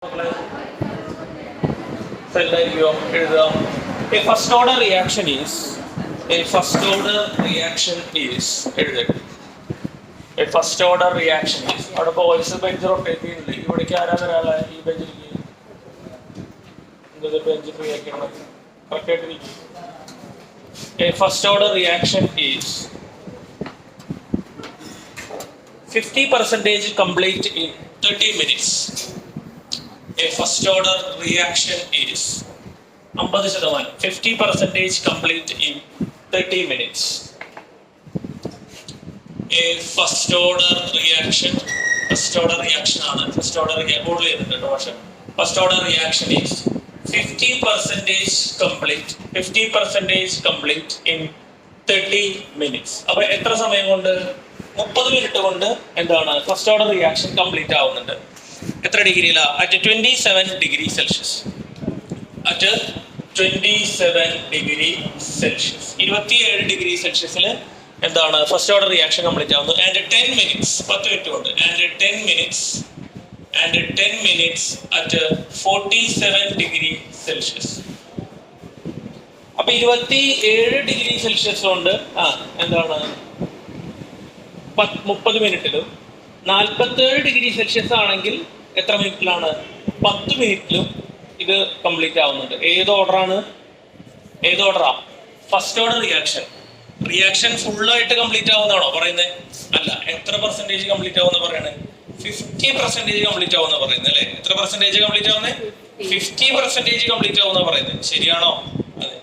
A first order reaction is a first order reaction is a first order reaction is അവിടെ voice bench rotate ചെയ്യുന്നുണ്ട്. ഇവിടേക്ക് ആരാധന ഈ ബെഞ്ചിലേക്ക് bench free ആക്കിയാണ് കറക്റ്റായിട്ട്. A first order reaction is 50% complete in 30 minutes. A first order reaction is 50% complete in 30 minutes. A first order reaction ആണ് first order first order reaction is 50% complete in 30 minutes. അപ്പോൾ എത്ര സമയം കൊണ്ട്? 30 minute കൊണ്ട് എന്താണ് first order reaction complete ആവുന്നുണ്ട്. എത്ര ഡിഗ്രിയിലാ? At 27 degree Celsius. At 27 degree Celsius 27 degree സെൽഷ്യസിൽ എന്താണ് ഫസ്റ്റ് ഓർഡർ റിയാക്ഷൻ കംപ്ലീറ്റ് ആവുന്നു. ആൻഡ് 10 മിനിറ്റ്സ് 10 മിനിറ്റ് കൊണ്ട് and 10 minutes at 47 degree Celsius. അപ്പൊ 27 ഡിഗ്രി സെൽഷ്യസ് കൊണ്ട് എന്താണ് 30 മിനിറ്റിലും 47 ഡിഗ്രി സെൽഷ്യസ് ആണെങ്കിൽ എത്ര മിനിറ്റിലാണ്? 10 മിനിറ്റിലും ഇത് കംപ്ലീറ്റ് ആവുന്നുണ്ട്. ഏത് ഓർഡറാ? ഫസ്റ്റ് ഓർഡർ റിയാക്ഷൻ ഫുള്ളായിട്ട് കംപ്ലീറ്റ് ആവുന്നതാണോ പറയുന്നത്? അല്ല. എത്ര പെർസെന്റേജ് കംപ്ലീറ്റ് ആവുന്ന പറയണേ? 50% കംപ്ലീറ്റ് ആവുന്ന പറയുന്നത് അല്ലേ? എത്ര പെർസെന്റേജ് കംപ്ലീറ്റ് ആവുന്നത്? 50% കംപ്ലീറ്റ് ആവുന്ന പറയുന്നത്. ശരിയാണോ? അതെ.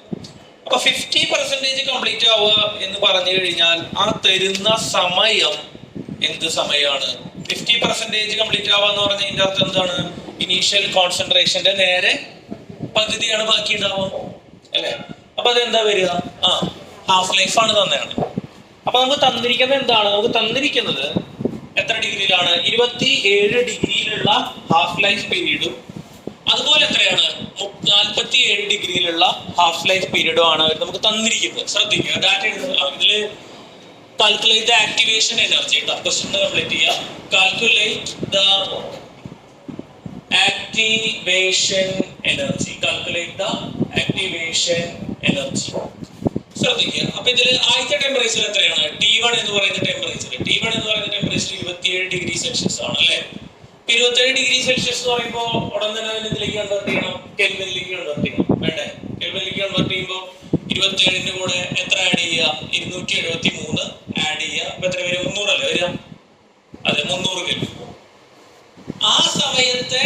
അപ്പൊ 50% കംപ്ലീറ്റ് ആവുക എന്ന് പറഞ്ഞു കഴിഞ്ഞാൽ ആ തരുന്ന സമയം എന്ത് സമയമാണ്? 50% കംപ്ലീറ്റ് ആവുക എന്ന് പറഞ്ഞതിന്റെ അർത്ഥം എന്താണ്? ഇനീഷ്യൽ കോൺസെൻട്രേഷന്റെ നേരെ പകുതിയാണ് ബാക്കി ഉണ്ടാവുക അല്ലെ? അപ്പൊ അതെന്താ വരിക? ഹാഫ് ലൈഫ് ആണ് തന്നെയാണ്. അപ്പൊ നമുക്ക് തന്നിരിക്കുന്നത് എന്താണ്? നമുക്ക് തന്നിരിക്കുന്നത് എത്ര ഡിഗ്രിയിലാണ്? 27 ഡിഗ്രിയിലുള്ള ഹാഫ് ലൈഫ് പീരീഡും അതുപോലെ എത്രയാണ് 47 ഡിഗ്രിയിലുള്ള ഹാഫ് ലൈഫ് പീരീഡും ആണ് നമുക്ക് തന്നിരിക്കുന്നത്. ശ്രദ്ധിക്കുക, ഡാറ്റ ഇതില് calculate the activation energy. Question complete ചെയ്യുക. Calculate the activation energy. ശ്രദ്ധിക്കുക. അപ്പൊ ഇതിൽ ആദ്യത്തെ ടെമ്പറേച്ചർ എത്രയാണ്? T1 എന്ന് പറയുന്ന ടെമ്പറേച്ചർ 27 ഡിഗ്രി സെൽഷ്യസ് ആണ് അല്ലെ? 27 ഡിഗ്രി സെൽഷ്യസ് എന്ന് പറയുമ്പോൾ ഉടൻ തന്നെ ഇതിലേക്ക് കൺവേർട്ട് ചെയ്യണം, കെൽവിനിലേക്ക് കൺവേർട്ട് ചെയ്യണം. വേണ്ടേ? കെൽവിനിലേക്ക് കൺവേർട്ട് ചെയ്യുമ്പോൾ 27ന്റെ കൂടെ എത്ര ആഡ് ചെയ്യുക? 273 ആഡ് ചെയ്യുക. അപ്പൊ എത്ര വരും? 300 അല്ലേ വരിക? അതെ, 300 കെൽവിൻ. ആ സമയത്തെ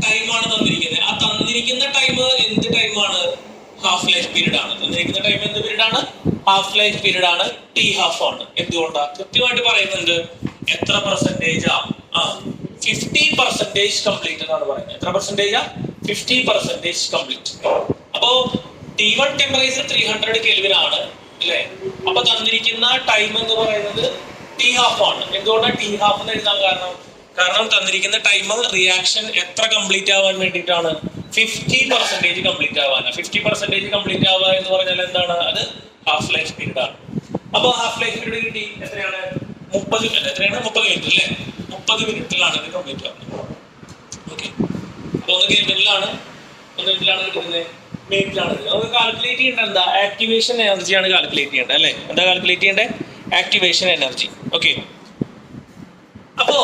ടൈമാണ് തന്നിരിക്കുന്നത്. ആ തന്നിരിക്കുന്ന ടൈം എന്ത് ടൈമാണ്? ഹാഫ് ലൈഫ് പീരീഡ് ആണ്. തന്നിരിക്കുന്ന ടൈം എന്ത് പീരീഡ് ആണ്? ഹാഫ് ലൈഫ് പീരീഡ് ആണ്. ടി ഹാഫ് ആണ്. എന്തുകൊണ്ടാ? കൃത്യമായിട്ട് പറയുന്നുണ്ട്. എത്ര പെർസെന്റേജാ? 50% കംപ്ലീറ്റ് എന്നാണ് പറയുന്നത്. എത്ര പെർസെന്റേജാ? 50% കംപ്ലീറ്റ്. അപ്പോ T1 ടെമ്പറേച്ചർ 300 കെൽവിൻ ആണ് അല്ലേ? അപ്പൊ തന്നിരിക്കുന്ന ടൈം എന്ന് പറയുന്നത് ടി ഹാഫ് ആണ്. എന്തുകൊണ്ടാണ് ടി ഹാഫ് എന്ന് എഴുതാൻ കാരണം തന്നിരിക്കുന്ന ടൈം റിയാക്ഷൻ എത്ര കംപ്ലീറ്റ് ആവാൻ വേണ്ടിയിട്ടാണ്? 50% കംപ്ലീറ്റ് ആവാനാണ്. 50% കംപ്ലീറ്റ് ആവുക എന്ന് പറഞ്ഞാൽ എന്താണ്? അത് ഹാഫ് ലൈഫ് പീരീഡ് ആണ്. അപ്പൊ ഹാഫ് ലൈഫ് പീരീഡ് കിട്ടി. എത്രയാണ്? 30 മിനിറ്റ് അല്ലേ? 30 മിനിറ്റിലാണ് ഇത് കംപ്ലീറ്റ് ആവുന്നത്. ഓക്കെ. അപ്പൊ ഒന്ന് കെൽവിനിലാണ്, ഒന്ന് മിനിറ്റിലാണ് കിട്ടുന്നത്, മിനിറ്റിലാണ്. നമുക്ക് കാൽക്കുലേറ്റ് ചെയ്യേണ്ടത് എന്താ? ആക്ടിവേഷൻ എനർജിയാണ് കാൽക്കുലേറ്റ് ചെയ്യേണ്ടത് അല്ലേ? എന്താ കാൽക്കുലേറ്റ് ചെയ്യേണ്ടത്? Activation energy. ഓക്കെ. അപ്പോ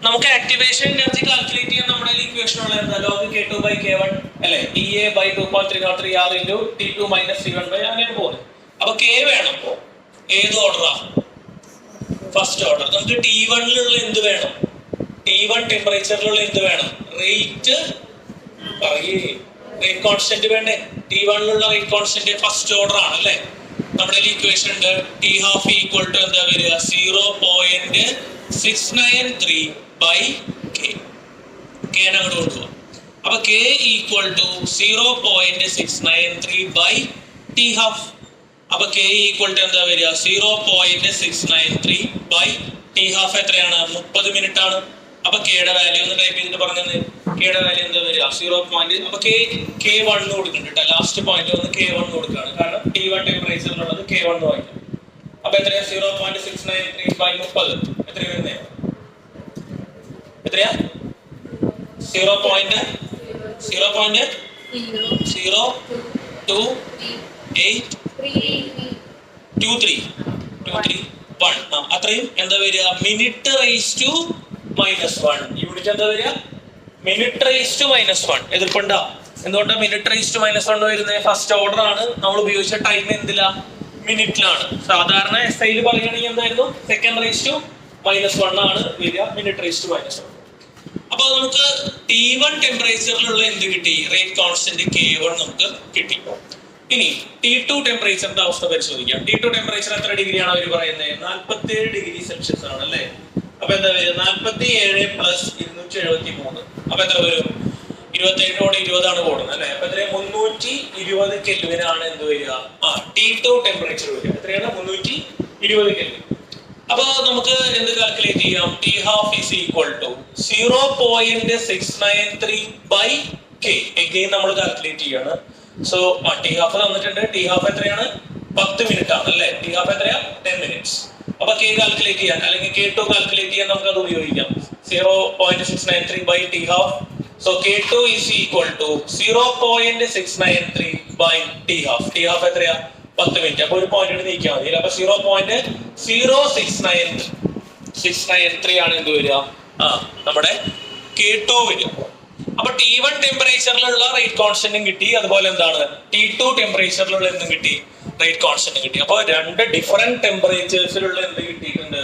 നമുക്ക് ആക്ടിവേഷൻ എനർജി കാൽക്കുലേറ്റ് ചെയ്യാൻ നമ്മുടെ ഇക്വേഷൻ ഉള്ള എന്താ? log K2/K1 അല്ലെ? EA/2.303 R into T2 - T1 അങ്ങനെ പോകുന്നത്. അപ്പൊ K വേണം. ഏത് ഓർഡറാ? First order. നമുക്ക് T1ലുള്ള എന്ത് വേണം? T1 ടെമ്പറേച്ചറിലുള്ള എന്ത് വേണം? റേറ്റ് കോൺസ്റ്റന്റ് വേണ്ടേ? T1ലുള്ള റേറ്റ് കോൺസ്റ്റന്റ് ഫസ്റ്റ് ഓർഡർ ആണ് അല്ലെ? നമ്മുടെ ഇക്വേഷൻ ഉണ്ട്. T half equal to എന്താ വരിക? 0.693/K. K അങ്ങോട്ട് കൊണ്ടുപോകാം. അപ്പൊ K equal to 0.693/T half. അപ്പൊ K equal to എന്താ വരിക? 0.693/T half എത്രയാണ്? 30 മിനിറ്റ് ആണ്. അപ്പൊ Kയുടെ വാല്യൂ ഒന്ന് ടൈപ്പ് ചെയ്തിട്ട് പറഞ്ഞത്. Kയുടെ വാല്യൂ എന്താ വരിക? 0. അപ്പൊ K1 കൊടുക്കുന്നുണ്ട്. ലാസ്റ്റ് പോയിന്റ് ഒന്ന് K1 കൊടുക്കുകയാണ്. കാരണം T1 ടെമ്പറേച്ചറിലുള്ളത് K1 വായിക്കും. അപ്പൊ എത്രയാ? 0.693/30 എത്ര വരുന്നത്? എത്രയാ? 0.00281 അത്രയും എന്താ വരിക മിനിറ്റ് റേസ് ടു -1. യൂണിറ്റ് എന്താ വരിക മിനിറ്റ് റേസ് ടു -1. എതിർപ്പുണ്ടോ? എന്തുകൊണ്ടാണ് മിനിറ്റ് റേസ് ടു -1 വരുന്നത്? ഫസ്റ്റ് ഓർഡർ ആണ്, നമ്മൾ ഉപയോഗിച്ച ടൈം എന്തിലാ മിനിറ്റിലാണ്. സാധാരണ SI പറയുകയാണെങ്കിൽ എന്തായിരുന്നു സെക്കൻഡ് റേസ് ടു -1 ആണ് വരിക, മിനിറ്റ് റേസ് ടു -1. അപ്പൊ നമുക്ക് T1 ടെമ്പറേച്ചറിലുള്ള എന്ത് കിട്ടി? റേറ്റ് കോൺസ്റ്റന്റ് K1 നമുക്ക് കിട്ടി. ഇനി T2 ടെമ്പറേച്ചറിന്റെ അവസ്ഥ പരിശോധിക്കാം. T2 ടെമ്പറേച്ചർ എത്ര ഡിഗ്രിയാണ് അവർ പറയുന്നത്? 47 ഡിഗ്രി സെൽഷ്യസ് ആണ് അല്ലേ? അപ്പൊ എന്താ വരും? 47 പ്ലസ് 273. അപ്പൊ എത്ര വരും? 27 20 ആണ് കൂടുന്നത് അല്ലെ? അപ്പൊ എത്രയാണ്? 320 കെൽവിനാണ് എന്ത് വരിക? T2 ടെമ്പറേച്ചർ വരിക. എത്രയാണ്? 320 കെൽവിൻ. അപ്പൊ നമുക്ക് എന്ത് കാൽക്കുലേറ്റ് ചെയ്യാം? T12 is equal to 0.693 by K. Again നമ്മൾ കാൽക്കുലേറ്റ് ചെയ്യാണ്. സോ T12 തന്നിട്ടുണ്ട്. T12 എത്രയാണ്? 10 മിനിറ്റ് ആണ് അല്ലെ? T12 എത്രയാ? 10 മിനിറ്റ്സ്. അപ്പൊ K കാൽക്കുലേറ്റ് ചെയ്യാൻ അല്ലെങ്കിൽ K2 കാൽക്കുലേറ്റ് ചെയ്യാൻ നമുക്ക് അത് ഉപയോഗിക്കാം. 0.693 by T12. So K2 is equal to 0.693 by T12. T12 എത്രയാ? 10 മിനിറ്റ്. അപ്പൊ ഒരു പോയിന്റ് നീക്കിയാൽ മതി. അപ്പൊ 0.0693 ആണ് എന്ത് വരിക? നമ്മുടെ K2 വരിക. അപ്പൊ T1 ടെമ്പറേച്ചറിലുള്ള റേറ്റ് കോൺസ്റ്റന്റും കിട്ടി, അതുപോലെ എന്താണ് T2 ടെമ്പറേച്ചറിലുള്ള എന്തും കിട്ടി? റേറ്റ് കോൺസ്റ്റന്റ് കിട്ടി. അപ്പൊ രണ്ട് ഡിഫറെന്റ് ടെമ്പറേച്ചേഴ്സിലുള്ള എന്ത് കിട്ടിയിട്ടുണ്ട്?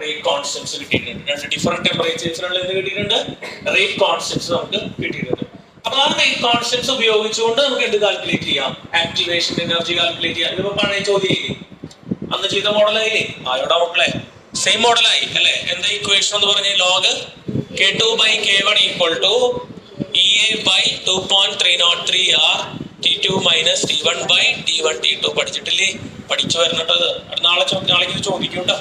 റേറ്റ് കോൺസ്റ്റന്റ്സ് കിട്ടിയിട്ടുണ്ട്. രണ്ട് ഡിഫറെന്റ് ടെമ്പറേച്ചേഴ്സിലുള്ള എന്ത് കിട്ടിയിട്ടുണ്ട്? റേറ്റ് കോൺസ്റ്റന്റ്സ് നമുക്ക് കിട്ടിയിട്ടുണ്ട്. അപ്പൊ ആ റേറ്റ് കോൺസ്റ്റന്റ്സ് ഉപയോഗിച്ചുകൊണ്ട് നമുക്ക് എന്ത് കാൽക്കുലേറ്റ് ചെയ്യാം? ആക്ടിവേഷൻ എനർജി കാൽക്കുലേറ്റ് ചെയ്യാം. ഇതിപ്പോ പഴയ ചോദ്യം അന്ന് ചെയ്ത മോഡലായില്ലേ? ആയോടാ മക്കളെ? സെയിം മോഡലായി അല്ലെ? എന്താ ഇക്വേഷൻ എന്ന് പറഞ്ഞ log K2 by K1 equal to EA by 2.303 R T2 minus T1 by T1 T2. പഠിച്ചിട്ടില്ലേ? പഠിച്ചു വരണട്ടത്. നാളേക്ക് ചോദിക്കും കേട്ടോ.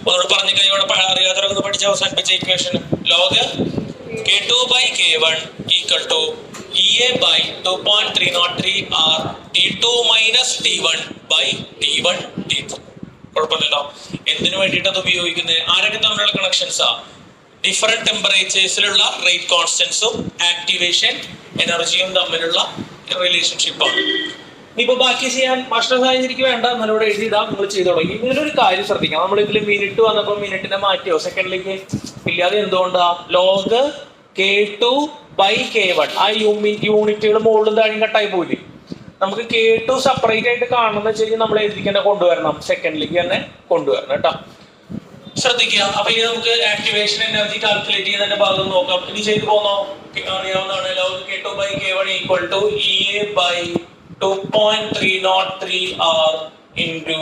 ഒന്നുകൂടെ പറഞ്ഞു കഴിഞ്ഞാൽ അറിയാത്തവരൊക്കെ പഠിച്ച അവസാനിപ്പിച്ച equation log K2 by K1 equal to EA by 2.303 R T2 minus T1 by T1 T2. കുഴപ്പമില്ലല്ലോ. എന്തിനു വേണ്ടിയിട്ട് അത് ഉപയോഗിക്കുന്നത്? ആരൊക്കെ തമ്മിലുള്ള കണക്ഷൻസാ? ഡിഫറെന്റ് ടെമ്പറേച്ചേഴ്സിലുള്ള റേറ്റ് കോൺസ്റ്റൻസും ആക്ടിവേഷൻ എനർജിയും തമ്മിലുള്ള റിലേഷൻഷിപ്പാണ്. ഇനിയിപ്പോ ബാക്കി ചെയ്യാൻ മാസ്റ്റർ സാഹചര്യക്ക് വേണ്ട, നല്ലോണം എഴുതിയിടാം. നിങ്ങൾ ചെയ്തു തുടങ്ങി. ഇതിലൊരു കാര്യം ശ്രദ്ധിക്കാം. നമ്മൾ ഇതിൽ മിനിറ്റ് വന്നപ്പോൾ മിനിറ്റിനെ മാറ്റിയോ സെക്കൻഡിലേക്ക്? ഇല്ലാതെ എന്തുകൊണ്ടാ? ലോഗ് K2 by K1 ആ യൂണിറ്റുകൾ മുകളിലും താഴെയും കട്ടായി പോയില്ലേ? നമുക്ക് K2 സെപ്പറേറ്റ് ആയിട്ട് കാണണമെന്ന് വെച്ച് കഴിഞ്ഞാൽ നമ്മൾ എഴുതിക്ക് തന്നെ കൊണ്ടുവരണം, സെക്കൻഡിലേക്ക് തന്നെ കൊണ്ടുവരണം കേട്ടോ. ശ്രദ്ധിക്കുക. അപ്പൊ ഇനി നമുക്ക് ആക്ടിവേഷൻ എനർജി കാൽക്കുലേറ്റ് ചെയ്യുന്നതിന്റെ ഭാഗം നോക്കാം. ഇനി ചെയ്തു പോന്നോ? അറിയാവുന്നതാണ്. Log K2 by K1 equal to EA by 2.303 R into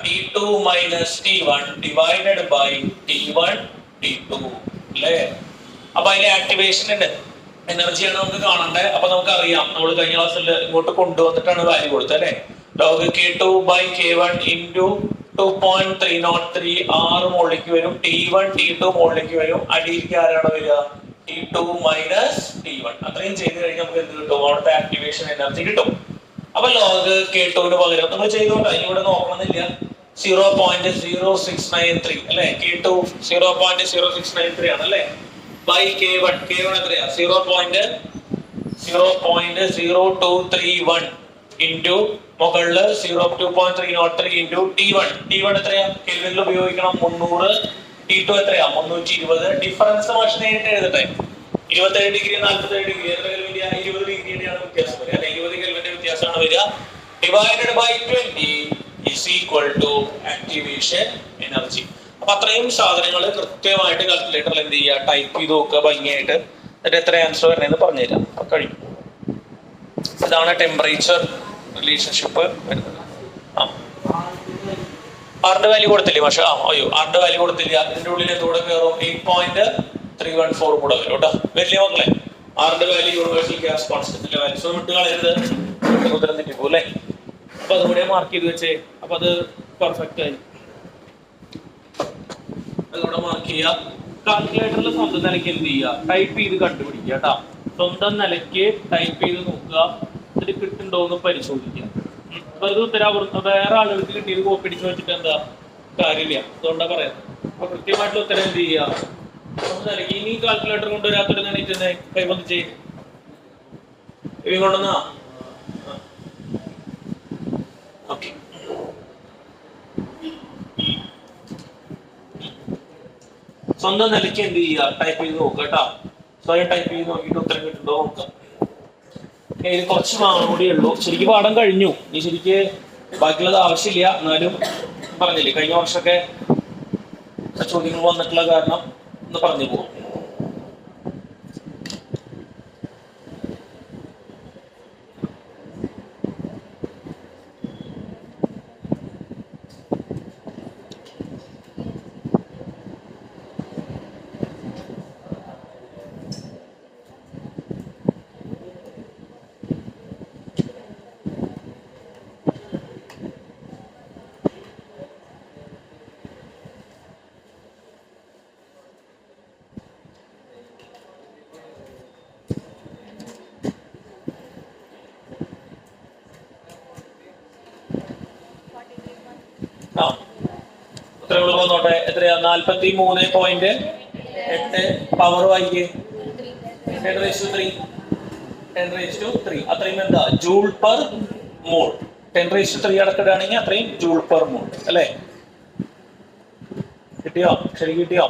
T2 minus T1 divided by T1 T2 അല്ലേ? അപ്പൊ അതിലെ ആക്ടിവേഷൻ എനർജിയാണ് നമുക്ക് കാണേണ്ടത്. അപ്പൊ നമുക്ക് അറിയാം, നമ്മൾ കഴിഞ്ഞ ക്ലാസ്സിൽ ഇങ്ങോട്ട് കൊണ്ടുവന്നിട്ടാണ് വാല്യൂ കൊടുത്തത് അല്ലെ? Log K2 by K1 into 2.303 R മുകളിലേക്ക് വരും, T1 T2 മുകളിലേക്ക് വരും, അടിയിലേക്ക് ആരാണ് വരിക? T2 minus T1. അത്രയും ചെയ്ത് കഴിഞ്ഞാൽ നമുക്ക് എന്ത് കിട്ടും? അവിടുത്തെ ആക്ടിവേഷൻ എനർജി കിട്ടും. അപ്പൊ ലോഗ് K2 പകരം നമ്മൾ ചെയ്തോട്ടെ, ഇവിടെ നോക്കണമെന്നില്ല. 0.0693 അല്ലെ? K2 0.0693 ആണ് അല്ലെ? ബൈ K1 എത്രയാ? 0.0231 ഇൻറ്റു മുകളില് 2.303 ഇൻറ്റു T1 എത്രയാ? കെൽവിനിൽ ഉപയോഗിക്കണം 300. T2 എത്രയാ? 320. ഡിഫറൻസ് മാഷ് നേരിട്ട് എഴുതട്ടെ. 27 ഡിഗ്രി 47 ഡിഗ്രി എത്ര കെൽവിന്റെ? 20 ഡിഗ്രിയുടെയാണ് വ്യത്യാസം വരിക അല്ലെ? 20 കെൽവിന്റെ വ്യത്യാസമാണ് വരിക. Divided by 20 is equal to activation energy. അപ്പൊ അത്രയും സാധനങ്ങൾ കൃത്യമായിട്ട് കാൽക്കുലേറ്ററിൽ എന്ത് ചെയ്യുക? ടൈപ്പ് ചെയ്ത് നോക്കുക ഭംഗിയായിട്ട്. എന്നിട്ട് എത്ര ആൻസർ വരണമെന്ന് പറഞ്ഞുതരാം. കഴിയും. ഇതാണ് ടെമ്പറേച്ചർ റിലേഷൻഷിപ്പ് വരുന്നത്. ആറിന്റെ വാല്യൂ കൊടുത്തില്ലേ പക്ഷെ? അയ്യോ, ആറിന്റെ വാല്യൂ കൊടുത്തില്ല. അതിന്റെ ഉള്ളിൽ എന്തുകൂടെ കയറും? 8.314 കൂടെ വരും കേട്ടോ. വലിയ മക്കളെ, ആറിന്റെ വാല്യൂ യൂണിവേഴ്സൽ ഗ്യാസ് കോൺസ്റ്റന്റിന്റെ വാല്യൂ. സോ വിട്ട് കളയരുത്, ഉത്തരം തെറ്റിപ്പോ അല്ലേ? അപ്പൊ അതുകൂടെ മാർക്ക് ചെയ്ത് വെച്ചേ. അപ്പൊ അത് പെർഫെക്റ്റ് ആയി. അതുകൂടെ മാർക്ക് ചെയ്യുക. കാൽക്കുലേറ്ററിൽ സ്വന്തം നിലയ്ക്ക് എന്ത് ചെയ്യുക? ടൈപ്പ് ചെയ്ത് കണ്ടുപിടിക്കുക കേട്ടോ. സ്വന്തം നിലയ്ക്ക് ടൈപ്പ് ചെയ്ത് നോക്കുക, എന്നിട്ട് കിട്ടുന്നുണ്ടോന്ന് പരിശോധിക്കുക. വെറുതെ ഉത്തരം വേറെ ആളുകൾക്ക് കിട്ടിയത് കോപ്പി അടിച്ച് വെച്ചിട്ട് എന്താ കാര്യമില്ല. അതുകൊണ്ടാ പറയുന്നത്. അപ്പൊ കൃത്യമായിട്ടുള്ള ഉത്തരം എന്ത് ചെയ്യുക? ഇനി കാൽക്കുലേറ്റർ കൊണ്ടുവരാത്തൊരു എണീറ്റ് കൈവന്ന് ചെയ്യും ഇവ കൊണ്ടുവന്നാ. ഓക്കെ, സ്വന്തം നിലയ്ക്ക് എന്ത് ചെയ്യുക, ടൈപ്പ് ചെയ്ത് നോക്കുക കേട്ടോ. സ്വയം ടൈപ്പ് ചെയ്ത് നോക്കിയിട്ട് ഉത്തരം കിട്ടുന്നുണ്ടോ നോക്കാം. ഇത് കുറച്ച് മാസം കൂടിയേ ഉള്ളൂ. ശരിക്കും പാഠം കഴിഞ്ഞു. ഇനി ശരിക്ക് ബാക്കിയുള്ളത് ആവശ്യമില്ല. എന്നാലും പറഞ്ഞില്ലേ, കഴിഞ്ഞ വർഷമൊക്കെ ചോദ്യങ്ങൾ വന്നിട്ടുള്ള കാരണം ഒന്ന് പറഞ്ഞു പോകും. ഉത്തരങ്ങൾ പോന്നോട്ടെ. എത്രയാ? 43.8 പവർ വായിക്കേ 10⁻3 അത്രയും എന്താ? Joule per mole. 10⁻3 അടക്കിടുകയാണെങ്കിൽ അത്രയും ജൂൾ പെർ മോൾ അല്ലേ? കിട്ടിയോ? ശരി കിട്ടിയോ?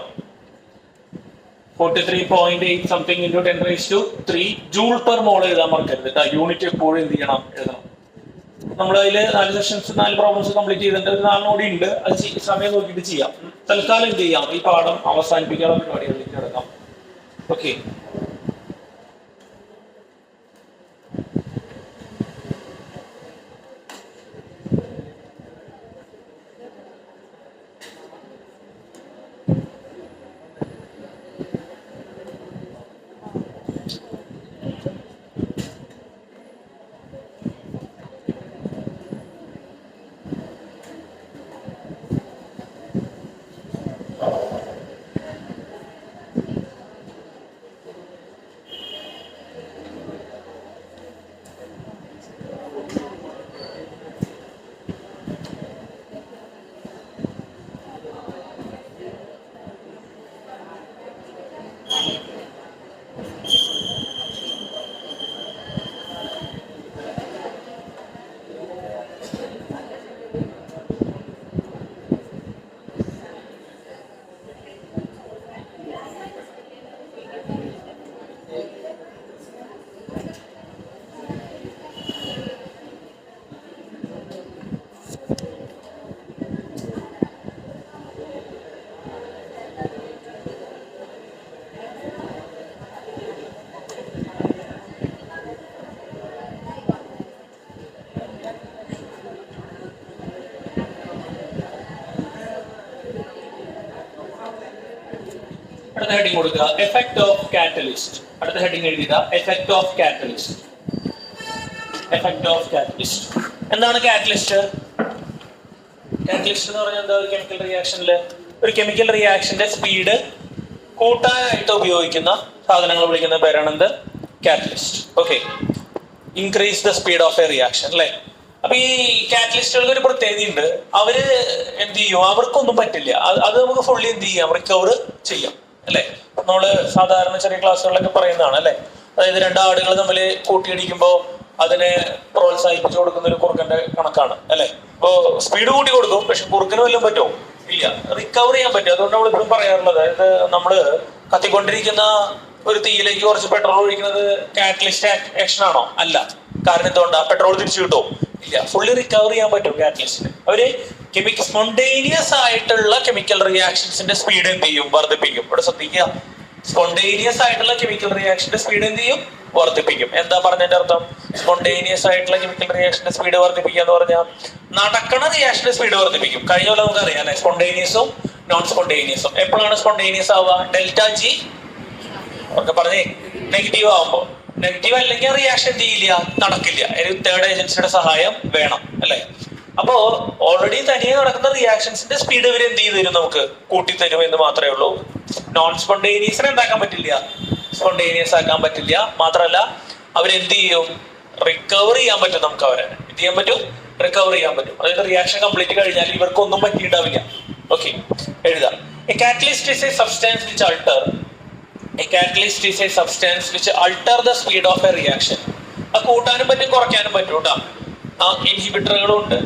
43.8 something into 10⁻3 joule per mole എഴുതാൻ മറക്കരുത് കേട്ടോ. യൂണിറ്റ് എപ്പോഴും എന്ത് ചെയ്യണം? എഴുതണം. നമ്മൾ അതിൽ 4 സെഷൻസ് 4 പ്രോബ്ലംസ് കംപ്ലീറ്റ് ചെയ്തിട്ടുണ്ട്. ഒരു 4 കൂടി ഉണ്ട്. അത് സമയം നോക്കിയിട്ട് ചെയ്യാം. തൽക്കാലം എന്ത് ചെയ്യാം? ഈ പാഠം അവസാനിപ്പിക്കാനുള്ള പരിപാടികളിലേക്ക് കിടക്കാം. ഓക്കെ, അടുത്ത ഹെഡിങ് കൊടുക്കുക, എഫക്ട് ഓഫ് കാറ്റലിസ്റ്റ്. അടുത്ത ഹെഡിങ് എഴുതുക, effect of catalyst. Effect of catalyst. എന്താണ് കാറ്റലിസ്റ്റ്? കാറ്റലിസ്റ്റ് എന്ന് പറഞ്ഞാൽ എന്താ? ഒരു കെമിക്കൽ റിയാക്ഷനിൽ ഒരു കെമിക്കൽ റിയാക്ഷന്റെ സ്പീഡ് കൂട്ടാനായിട്ട് ഉപയോഗിക്കുന്ന സാധനങ്ങൾ വിളിക്കുന്ന പേരാണ് എന്ത്? Catalyst. Okay, increase the speed of A reaction അല്ലേ? അപ്പൊ ഈ കാറ്റലിസ്റ്റുകൾക്ക് ഒരു പ്രത്യേകത ഉണ്ട്. അവര് എന്ത് ചെയ്യും? അവർക്കൊന്നും പറ്റില്ല. അത് നമുക്ക് ഫുള്ളി എന്ത് ചെയ്യാം? റിക്കവർ ചെയ്യാം അല്ലെ? നമ്മള് സാധാരണ ചെറിയ ക്ലാസ്സുകളിലൊക്കെ പറയുന്നതാണ് അല്ലെ? അതായത് 2 ആടുകൾ തമ്മിൽ കൂട്ടിയിടിക്കുമ്പോൾ അതിനെ പ്രോത്സാഹിപ്പിച്ചു കൊടുക്കുന്ന ഒരു കുറുക്കന്റെ കണക്കാണ് അല്ലെ? ഇപ്പോ സ്പീഡ് കൂട്ടി കൊടുക്കും, പക്ഷെ കുറുക്കന് വല്ലതും പറ്റുമോ? ഇല്ല, റിക്കവർ ചെയ്യാൻ പറ്റും. അതുകൊണ്ട് നമ്മൾ ഇപ്പോഴും പറയാറുള്ളത്, അതായത് നമ്മള് കത്തിക്കൊണ്ടിരിക്കുന്ന ഒരു തീയിലേക്ക് കുറച്ച് പെട്രോൾ ഒഴിക്കുന്നത് കാറ്റലിസ്റ്റ് ആക്ഷൻ ആണോ? അല്ല. കാരണം എന്തുകൊണ്ടാ? പെട്രോൾ തിരിച്ചു കിട്ടുമോ? ഇല്ല. ഫുള്ളി റിക്കവർ ചെയ്യാൻ പറ്റും കാറ്റലിസ്റ്റിന്. അവര് സ്പോണ്ടേനിയസ് ആയിട്ടുള്ള കെമിക്കൽ റിയാക്ഷൻസിന്റെ സ്പീഡ് എന്ത് ചെയ്യും? വർദ്ധിപ്പിക്കും. ഇവിടെ ശ്രദ്ധിക്കുക, സ്പോണ്ടേനിയസ് ആയിട്ടുള്ള കെമിക്കൽ റിയാക്ഷന്റെ സ്പീഡ് എന്ത് ചെയ്യും? വർദ്ധിപ്പിക്കും. എന്താ പറഞ്ഞതിന്റെ അർത്ഥം? സ്പോണ്ടേനിയസ് ആയിട്ടുള്ള കെമിക്കൽ റിയാക്ഷന്റെ സ്പീഡ് വർദ്ധിപ്പിക്കുക എന്ന് പറഞ്ഞാൽ നടക്കണ റിയാക്ഷന്റെ സ്പീഡ് വർദ്ധിപ്പിക്കും. കഴിഞ്ഞ പോലെ നമുക്ക് അറിയാം അല്ലെ? സ്പോണ്ടേനിയസും നോൺ സ്പോണ്ടേനിയസും. എപ്പോഴാണ് സ്പോണ്ടേനിയസ് ആവുക? ഡെൽറ്റ ജി ഒക്കെ പറഞ്ഞേ നെഗറ്റീവ് ആവുമ്പോൾ. നെഗറ്റീവ് അല്ലെങ്കിൽ റിയാക്ഷൻ ചെയ്യില്ല, നടക്കില്ല. ഒരു തേർഡ് ഏജൻസിയുടെ സഹായം വേണം അല്ലെ? അപ്പോ ഓൾറെഡി തനിയെ നടക്കുന്ന റിയാക്ഷൻസിന്റെ സ്പീഡ് ഇവർ എന്ത് ചെയ്തു തരും? നമുക്ക് കൂട്ടിത്തരും എന്ന് മാത്രമേ ഉള്ളൂ. നോൺ സ്പോണ്ടേനിയസിനെ എന്താക്കാൻ പറ്റില്ല? സ്പോണ്ടേനിയസ് ആക്കാൻ പറ്റില്ല. മാത്രമല്ല അവരെന്ത് ചെയ്യും? റിക്കവർ ചെയ്യാൻ പറ്റും. നമുക്ക് അവരെ എന്ത് ചെയ്യാൻ പറ്റും? റിക്കവർ ചെയ്യാൻ പറ്റും. അതായത് റിയാക്ഷൻ കംപ്ലീറ്റ് കഴിഞ്ഞാൽ ഇവർക്കൊന്നും പറ്റിയിട്ടുണ്ടാവില്ല. ഓക്കെ, എഴുതാം. A catalyst is a substance which alter the speed of a reaction. അത് കൂട്ടാനും പറ്റും കുറയ്ക്കാനും പറ്റും കേട്ടോ. ഇൻഹിബിറ്ററുകളും ഉണ്ട്.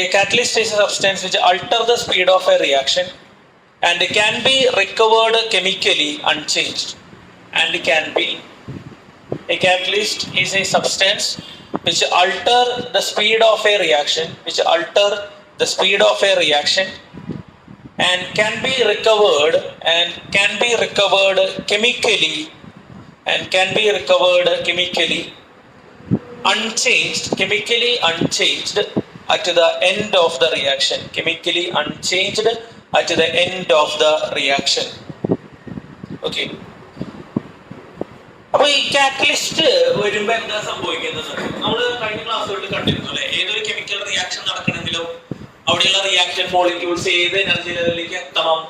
A catalyst is a substance which alter the speed of a reaction and can be recovered chemically unchanged. A catalyst is a substance which alter the speed of a reaction, and can be recovered chemically unchanged at the end of the reaction. Okay. അപ്പൊ ഈ catalyst വരുമ്പോ എന്താ സംഭവിക്കുന്നത്? നമ്മൾ കഴിഞ്ഞ ക്ലാസ്സുകളിൽ കണ്ടിരുന്നു അല്ലെ, ഏതൊരു കെമിക്കൽ റിയാക്ഷൻ നടക്കണമെങ്കിലും അവിടെയുള്ള റിയാക്ഷൻ മോളിക്യൂൾസ് ഏത് എനർജി ലെവലിലേക്ക് എത്തണം?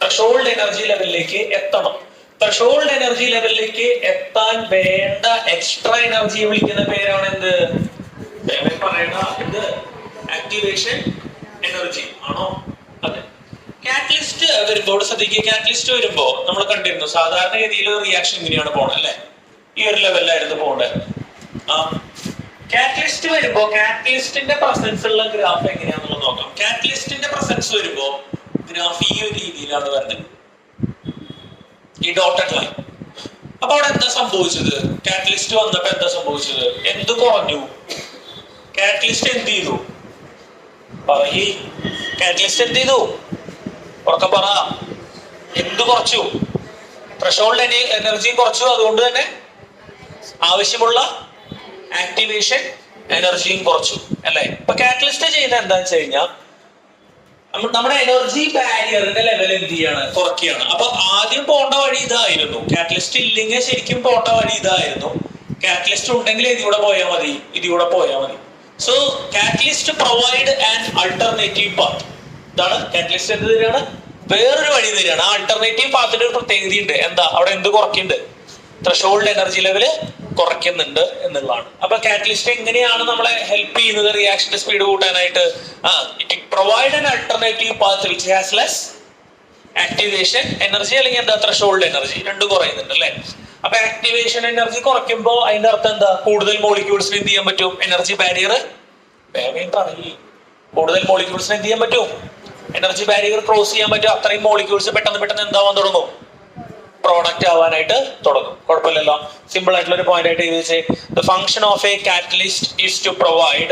ത്രെഷോൾഡ് എനർജി ലെവലിലേക്ക് എത്തണം. ത്രെഷോൾഡ് എനർജി ലെവലിലേക്ക് എത്താൻ വേണ്ട എക്സ്ട്രാ എനർജിയെ വിളിക്കുന്ന പേരാണ് എന്ത്? പറയണ ഇത് ആക്ടിവേഷൻ എനർജി ആണോ? അതെ. കാറ്റലിസ്റ്റ് വരുമ്പോൾ ശ്രദ്ധിക്കുക, കാറ്റലിസ്റ്റ് വരുമ്പോ നമ്മൾ കണ്ടിരുന്നു സാധാരണഗതിയിൽ റിയാക്ഷൻ ഇങ്ങനെയാണ് പോണത് അല്ലെ, ഈ ഒരു ലെവലിലായിരുന്നു പോകേണ്ടത്. കാറ്റലിസ്റ്റ് വരുമ്പോ കാറ്റലിസ്റ്റിന്റെ പ്രസൻസ് ഉള്ള ഗ്രാഫ് എങ്ങനെയാണെന്നുള്ളത് നോക്കാം. കാറ്റലിസ്റ്റിന്റെ പ്രസൻസ് വരുമ്പോ ഗ്രാഫ് ഈ ഒരു രീതിയിലാണ് വരുന്നത്, ഈ ഡോട്ടഡ് ലൈൻ. അപ്പൊ അവിടെ എന്താ സംഭവിച്ചത്? കാറ്റലിസ്റ്റ് വന്നപ്പോ എന്താ സംഭവിച്ചത്? എന്ത് കുറഞ്ഞു? കാറ്റലിസ്റ്റ് എന്ത് ചെയ്തു? കാറ്റലിസ്റ്റ് എന്ത് ചെയ്തു? ഉറക്കെ പറ. എന്ത് കുറച്ചു? ത്രെഷോൾഡ് എനർജി കുറച്ചു. അതുകൊണ്ട് തന്നെ ആവശ്യമുള്ള ആക്ടിവേഷൻ എനർജിയും കുറച്ചു അല്ലെ. ഇപ്പൊ കാറ്റലിസ്റ്റ് ചെയ്യുന്നത് എന്താന്ന് വെച്ച് കഴിഞ്ഞാൽ നമ്മുടെ എനർജി ബാരിയറിന്റെ ലെവൽ എന്ത് ചെയ്യാണ്? കുറയ്ക്കുകയാണ്. അപ്പൊ ആദ്യം പോണ്ട വഴി ഇതായിരുന്നു. കാറ്റലിസ്റ്റ് ഇല്ലെങ്കിൽ ശരിക്കും പോണ്ട വഴി ഇതായിരുന്നു. കാറ്റലിസ്റ്റ് ഉണ്ടെങ്കിൽ ഇതിലൂടെ പോയാൽ മതി. So catalyst provide an alternative path. ഇതാണ് കാറ്റലിസ്റ്റ് എന്ത് തരികയാണ്? വേറൊരു വഴി തരികയാണ്. ആ ആൾട്ടർനേറ്റീവ് പാത്തിന്റെ ഒരു പ്രത്യേകതയുണ്ട്. എന്താ? അവിടെ എന്ത് കുറയ്ക്കുന്നുണ്ട്? ത്രെഷോൾഡ് എനർജി ലെവല് കുറയ്ക്കുന്നുണ്ട് എന്നുള്ളതാണ്. അപ്പൊ കാറ്റലിസ്റ്റ് എങ്ങനെയാണ് നമ്മളെ ഹെൽപ്പ് ചെയ്യുന്നത് റിയാക്ഷന്റെ സ്പീഡ് കൂട്ടാനായിട്ട്? It provide an alternative path which has less activation energy, അല്ലെങ്കിൽ എന്താ ത്രെഷോൾഡ് എനർജി രണ്ടും കുറയുന്നുണ്ട് അല്ലെ. അപ്പൊ ആക്ടിവേഷൻ എനർജി കുറയ്ക്കുമ്പോ അതിന്റെ അർത്ഥം എന്താ? കൂടുതൽ മോളിക്യൂൾസിന് എന്ത് ചെയ്യാൻ പറ്റും? എനർജി ബാരിയർ കൂടുതൽ മോളിക്യൂൾസിന് എന്ത് ചെയ്യാൻ പറ്റും? എനർജി ബാരിയർ ക്രോസ് ചെയ്യാൻ പറ്റും. അത്രയും മോളിക്യൂൾസ് പെട്ടെന്ന് എന്താവാൻ തുടങ്ങും? പ്രോഡക്റ്റ് ആവാനായിട്ട് തുടങ്ങും. കുഴപ്പമില്ലല്ലോ. സിമ്പിൾ ആയിട്ടുള്ള ഒരു പോയിന്റ് ആയിട്ട് ചോദിച്ചേ. The function of a catalyst is to provide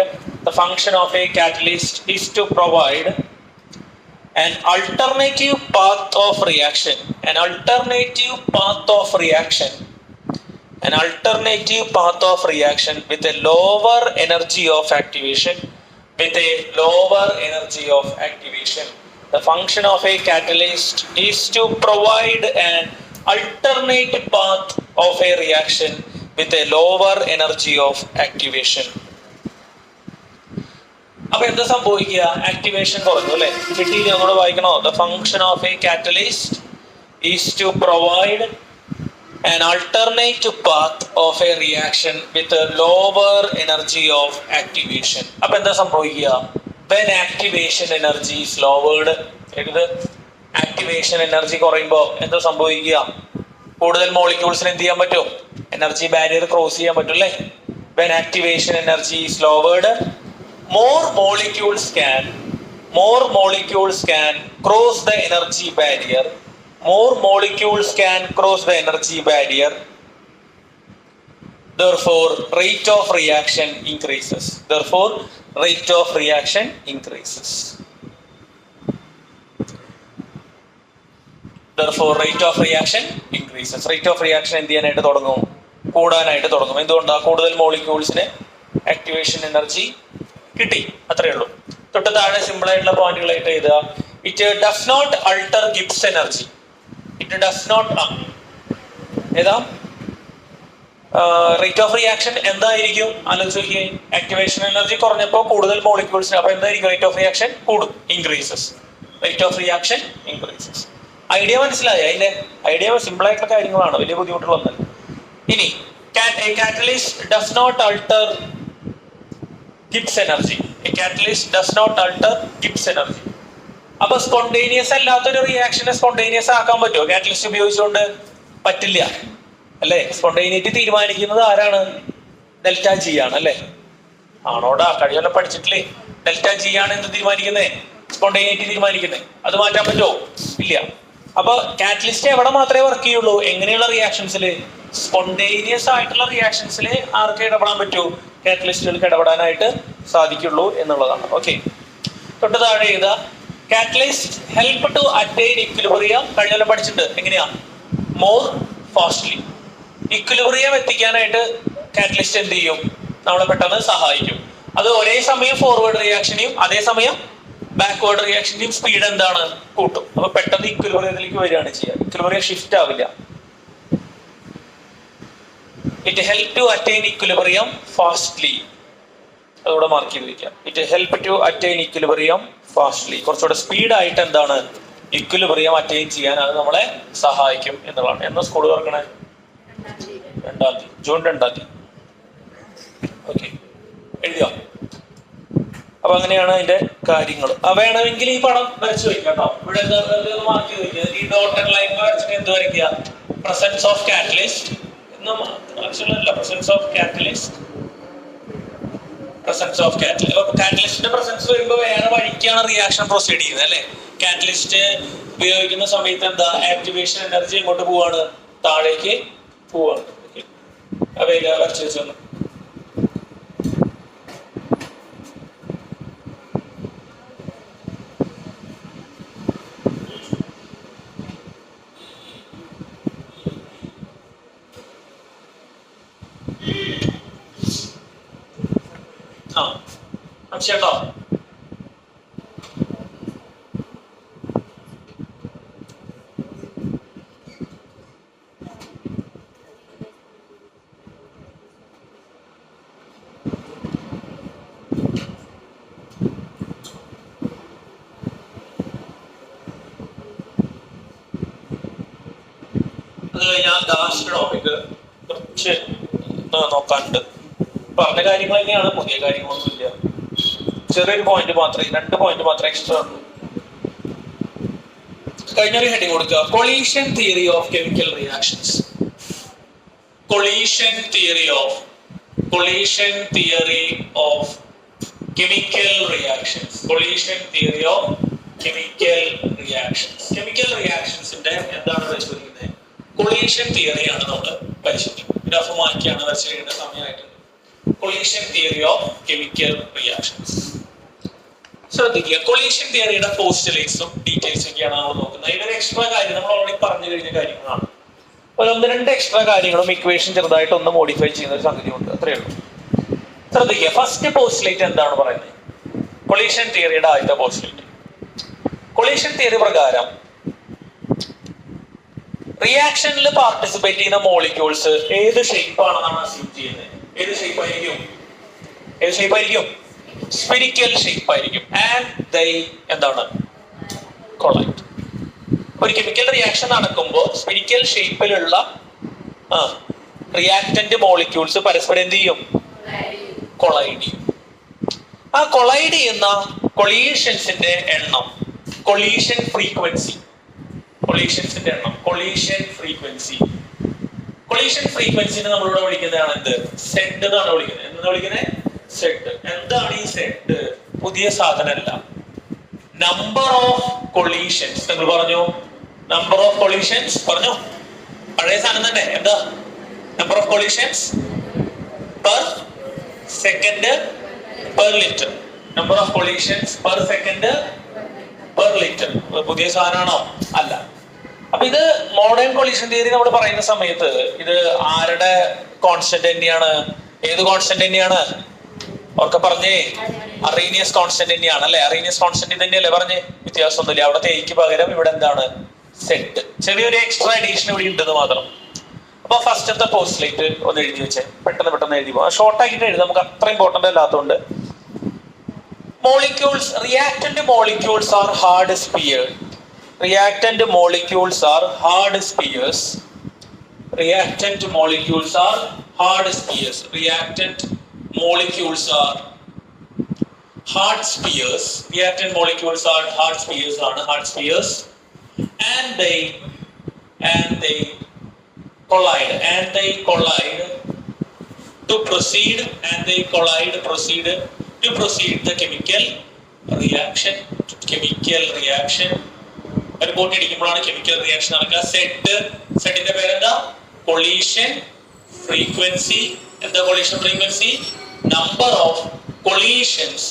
an alternative path of reaction with a lower energy of activation. The function of a catalyst is to provide an alternate path of a reaction with a lower energy of activation. അപ്പൊ എന്താ സംഭവിക്കുക? Activation കുറഞ്ഞു അല്ലെ. കിട്ടിയില്ല, ഒന്നുകൂടെ വായിക്കണോ? The function of a catalyst is to provide an alternate path of a reaction with a lower energy of activation. അപ്പൊ എന്താ സംഭവിക്കുക? When activation energy is lowered, activation energy കുറയുമ്പോ എന്താ സംഭവിക്കുക? കൂടുതൽ മോളിക്യൂൾസിന് എന്ത് ചെയ്യാൻ പറ്റും? എനർജി ബാരിയർ ക്രോസ് ചെയ്യാൻ പറ്റും അല്ലേ. When activation energy is lowered, more molecules can cross the energy barrier. Therefore, rate of reaction increases. Rate of reaction increases. Rate of reaction എന്ത് ചെയ്യാനായിട്ട് തുടങ്ങും? കൂടാനായിട്ട് തുടങ്ങും. എന്തുകൊണ്ടാ? കൂടുതൽ മോളിക്യൂൾസിന് ആക്ടിവേഷൻ എനർജി കിട്ടി. അത്രേ ഉള്ളൂ. തൊട്ട് താഴെ സിമ്പിൾ ആയിട്ടുള്ള പോയിന്റുകളായിട്ട് എഴുതുക. It does not alter Gibbs energy. ഏതാ റേറ്റ് ഓഫ് റിയാക്ഷൻ എന്തായിരിക്കും? ആലോചിച്ച് നോക്കിയേ. ആക്ടിവേഷൻ എനർജി കുറഞ്ഞപ്പോൾ കൂടുതൽ മോളിക്യൂൾസിന്, അപ്പൊ എന്തായിരിക്കും? റേറ്റ് ഓഫ് റിയാക്ഷൻ കൂടും, ഇൻക്രീസസ്. ഐഡിയ മനസ്സിലായോ? അതിന്റെ ഐഡിയ സിമ്പിൾ ആയിട്ടുള്ള കാര്യങ്ങളാണ്, വലിയ ബുദ്ധിമുട്ടുള്ളൊന്നല്ല. ഇനി catalyst does not alter Gibbs energy. A catalyst does not alter Gibbs energy. അപ്പൊ സ്പോണ്ടേനിയസ് അല്ലാത്തൊരു റിയാക്ഷനെ സ്പോണ്ടേനിയസ് ആക്കാൻ പറ്റുമോ കാറ്റലിസ്റ്റ് ഉപയോഗിച്ചുകൊണ്ട്? പറ്റില്ല അല്ലെ. സ്പോണ്ടേനിറ്റി തീരുമാനിക്കുന്നത് ആരാണ്? ഡെൽറ്റ ജി ആണ് അല്ലെ. ആണോടാ, കഴിവല്ല പഠിച്ചിട്ടില്ലേ? ഡെൽറ്റ ജി ആണ് എന്ത് തീരുമാനിക്കുന്നത്? സ്പോണ്ടേനിറ്റി തീരുമാനിക്കുന്നത്. അത് മാറ്റാൻ പറ്റുമോ? ഇല്ല. അപ്പൊ കാറ്റലിസ്റ്റ് എവിടെ മാത്രമേ വർക്ക് ചെയ്യുള്ളൂ? എങ്ങനെയുള്ള റിയാക്ഷൻസിൽ? സ്പോണ്ടേനിയസ് ആയിട്ടുള്ള റിയാക്ഷൻസിൽ ആർക്ക് ഇടപെടാൻ പറ്റൂ? കാറ്റലിസ്റ്റുകൾക്ക് ഇടപെടാനായിട്ട് സാധിക്കുള്ളൂ എന്നുള്ളതാണ്. ഓക്കെ, തൊട്ട് താഴെ ചെയ്ത catalyst help to attain equilibrium. കഴിഞ്ഞ പഠിച്ചിട്ട് എങ്ങനെയാ? More fastly. ഇക്വിലിബ്രിയം എത്തിക്കാനായിട്ട് കാറ്റലിസ്റ്റ് എന്ത് ചെയ്യും? നമ്മളെ പെട്ടെന്ന് സഹായിക്കും. അത് ഒരേ സമയം ഫോർവേഡ് റിയാക്ഷനെയും അതേസമയം ബാക്ക്വേർഡ് റിയാക്ഷന്റെയും സ്പീഡ് എന്താണ്? കൂട്ടും. അപ്പൊ പെട്ടെന്ന് ഇക്വിലിബ്രിയത്തിലേക്ക് വരികയാണ് ചെയ്യുക. ഇക്വിലിബ്രിയം ഷിഫ്റ്റ് ആവില്ല. It help to attain equilibrium fastly. അതുകൂടെ മാർക്ക് ചെയ്ത് വെക്കാം. It help to attain equilibrium fastly. കുറച്ചുകൂടെ സ്പീഡായിട്ട് എന്താണ് ഇക്വിലിബ്രിയം അറ്റൈൻ ചെയ്യാൻ അത് നമ്മളെ സഹായിക്കും എന്നുള്ളതാണ്. എന്നാ സ്കൂൾ തുറക്കണേ? 2 ജൂൺ 2. ഓക്കെ, എഴുതിയോ? അപ്പൊ അങ്ങനെയാണ് അതിന്റെ കാര്യങ്ങൾ. വേണമെങ്കിൽ ഈ പടം വരച്ചു വെക്കാം കേട്ടോ. ഇവിടെ മാർക്ക് ചെയ്ത് വെക്കുക. ഈ ഡോട്ടഡ് ലൈൻ വരച്ചിട്ട് എന്ത് വരയ്ക്കുക? പ്രസൻസ് ഓഫ് കാറ്റലിസ്റ്റ് ആവശ്യമുള്ള presence of catalyst. Presence of catalyst. അപ്പൊ കാറ്റലിസ്റ്റിന്റെ പ്രസൻസ് വരുമ്പോൾ വേറെ വഴിക്കാണ് റിയാക്ഷൻ പ്രൊസീഡ് ചെയ്യുന്നത് അല്ലെ. കാറ്റലിസ്റ്റ് ഉപയോഗിക്കുന്ന സമയത്ത് എന്താ? ആക്ടിവേഷൻ എനർജി എങ്ങോട്ട് പോവാണ്? താഴേക്ക് പോവാണ്. വരച്ചു വെച്ചു. ചേട്ടോ, അത് കഴിഞ്ഞാൽ ലാസ്റ്റ് ടോപ്പിക് കുറച്ച് നോക്കാനുണ്ട്. പറഞ്ഞ കാര്യങ്ങൾ തന്നെയാണ്, പുതിയ കാര്യങ്ങളൊന്നുമില്ല. ചെറിയൊരു പോയിന്റ് മാത്രമേ, 2 പോയിന്റ് മാത്രമേ എക്സ്ട്രാ ഉള്ളൂ. കഴിഞ്ഞൊരു ഹെഡിങ് കൊടുക്കുക. Collision theory of chemical reactions. Collision theory of chemical reactions. Collision theory of chemical reactions. Chemical റിയാക്ഷൻസിന്റെ എന്താണ് പരിശോധിക്കുന്നത്? കൊളീഷൻ തിയറിയാണ് നമ്മൾ പരിശോധിക്കുന്നത്. ഗ്രാഫ് മാറ്റിയാണ് വരച്ചിടേണ്ട സമയമായിട്ടുണ്ട്. Collision theory of chemical reactions. ശ്രദ്ധിക്കുക, കൊളീഷൻ തിയറിയുടെ പോസ്റ്റുലേറ്റ്സും ഡീറ്റെയിൽസും ഒക്കെയാണ് നമ്മൾ നോക്കുന്നത്. ഇതിനൊരു എക്സ്ട്രാ കാര്യം നമ്മൾ ഓൾറെഡി പറഞ്ഞു കഴിഞ്ഞ കാര്യങ്ങളാണ്. ഒരു 1-2 എക്സ്ട്രാ കാര്യങ്ങളും ഇക്വേഷൻ ചെറുതായിട്ട് ഒന്ന് മോഡിഫൈ ചെയ്യുന്ന ഒരു സംഗതിയുണ്ട്. അത്രയേ ഉള്ളൂ. ശ്രദ്ധിക്കുക, ഫസ്റ്റ് പോസ്റ്റുലേറ്റ് എന്താണ് പറയുന്നത്? കൊളീഷൻ തിയറിയുടെ ആദ്യത്തെ പോസ്റ്റുലേറ്റ്. കൊളീഷൻ തിയറി പ്രകാരം റിയാക്ഷനിൽ പാർട്ടിസിപ്പേറ്റ് ചെയ്യുന്ന മോളിക്യൂൾസ് ഏത് ഷേപ്പ് ആണെന്നാണ് അസ്യൂം ചെയ്യുന്നത്? ഏത് ഷേപ്പ് ആയിരിക്കും? സ്ഫെറിക്കൽ ഷേപ്പ് ആയിരിക്കും. ആൻഡ് ദൈ എന്താണ്? കൊളൈഡ്. ഒരു കെമിക്കൽ റിയാക്ഷൻ നടക്കുമ്പോൾ സ്ഫെറിക്കൽ ഷേപ്പിലുള്ള റിയാക്ടന്റ് മോളിക്യൂൾസ് പരസ്പരം എന്ത് ചെയ്യും? കൊളൈഡ് ചെയ്യും. ആ കൊളൈഡ് ചെയ്യുന്ന കൊളീഷൻസിന്റെ എണ്ണം, കൊളീഷൻ ഫ്രീക്വൻസി, കൊളീഷൻസിന്റെ എണ്ണം, കൊളീഷൻ ഫ്രീക്വൻസി. കൊളീഷൻ ഫ്രീക്വൻസിനെ നമ്മളിവിടെ വിളിക്കുന്നതാണ് എന്ത്? സെഡ് എന്നാണ് വിളിക്കുന്നത്. എന്താ വിളിക്കുന്നത്? സെഡ്. എന്താണ് ഈ സെഡ്? പുതിയ സാധനമല്ല. Number of collisions. നിങ്ങൾ പറഞ്ഞു നമ്പർ ഓഫ് കൊളീഷൻസ് പറഞ്ഞു. പഴയ സാധനം തന്നെ. എന്താ? Number of collisions per second per litre. Number of collisions per second per litre. പുതിയ സാധനമാണോ? അല്ല. അപ്പൊ ഇത് മോഡേൺ കൊളീഷൻ തിയറി നമ്മൾ പറയുന്ന സമയത്ത് ഇത് ആരുടെ കോൺസ്റ്റന്റ് തന്നെയാണ്? ഏത് കോൺസ്റ്റന്റ് തന്നെയാണ്? ഒക്കെ പറഞ്ഞേ, അറീനിയസ് കോൺസ്റ്റന്റ് തന്നെയാണ് അല്ലെ. അറീനിയസ് കോൺസ്റ്റന്റ് തന്നെയല്ലേ പറഞ്ഞേ? വ്യത്യാസമൊന്നുമില്ല. അവിടെ തേക്ക് പകരം ഇവിടെ എന്താണ്? സെറ്റ്. ചെറിയൊരു എക്സ്ട്രാ അഡീഷൻ ഇവിടെ ഉണ്ടെന്ന് മാത്രം. അപ്പൊ ഫസ്റ്റത്തെ പോസ്റ്റുലേറ്റ് ഒന്ന് എഴുതി വെച്ചേ. പെട്ടെന്ന് എഴുതി പോകാം. ഷോർട്ട് ആക്കിയിട്ട് എഴുതാം, നമുക്ക് അത്ര ഇമ്പോർട്ടന്റ് അല്ലാത്തതുകൊണ്ട്. molecules, reactant molecules are hard spheres. Reactant molecules are hard spheres. Reactant molecules are hard spheres. Reactant molecules are hard spheres. Reactant molecules are hard spheres, and they collide to proceed the chemical reaction. ഒരു ബോട്ടി അടിക്കുമ്പോഴാണ് chemical reaction നടക്കുക. സെഡിന്റെ പേരെന്താ? Collision frequency. എന്താ collision frequency? Number of collisions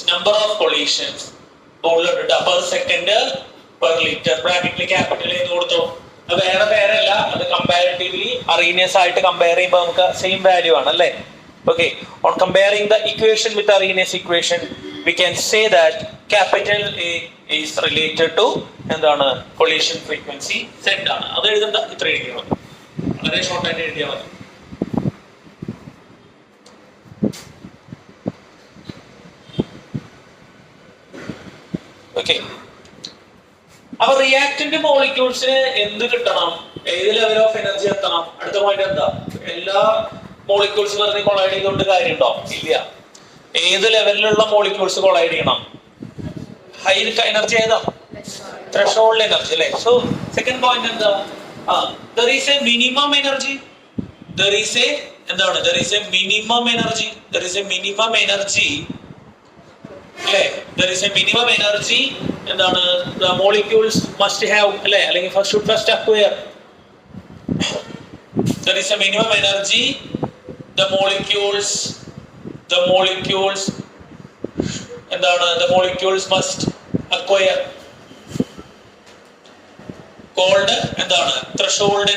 per second per liter. ബ്രാക്കറ്റിൽ capital ചെയ്ത് കൊടുത്തു. അത് വേറെ പേരല്ല, അത് കമ്പാരിറ്റീവ്ലി അറീനിയസ് ആയിട്ട് കമ്പയർ ചെയ്യുമ്പോൾ നമുക്ക് സെയിം വാല്യൂ ആണ് അല്ലേ? Okay, on comparing the equation with Arrhenius equation, we can say that capital A is related to എന്താണ്? collision frequency Z ആണ്. അത് എഴുതണ്ട, ഇത്ര എഴുതിയാൽ മതി, വളരെ ഷോർട്ട് ആയിട്ട് എഴുതിയാൽ മതി. ഓക്കെ, അപ്പൊ റിയാക്ടന്റ് മോളിക്യൂൾസിന് എന്ത് കിട്ടണം? ഏത് ലെവൽ ഓഫ് എനർജി എത്തണം? അടുത്ത പോയിന്റ് എന്താ? എല്ലാ മോളിക്യൂൾസ് വെറുതെ കൊളൈഡ് ചെയ്തുകൊണ്ട് കാര്യമുണ്ടോ? ഇല്ല. ഏത് ലെവലിലുള്ള മോളിക്യൂൾസ് കൊളൈഡ് ചെയ്യണം? ഹൈ എനർജി ഏതാ? ത്രെഷോൾഡ് എനർജി അല്ലേ? സോ സെക്കൻഡ് പോയിന്റ് എന്താ? there is a minimum energy. there is a minimum energy അല്ലേ? there is a minimum energy എന്താണ്? the molecules must have അല്ലേ? അല്ലെങ്കിൽ should first acquire. there is a minimum energy the molecules എന്താണ്? the molecules must acquire called എന്താണ്? threshold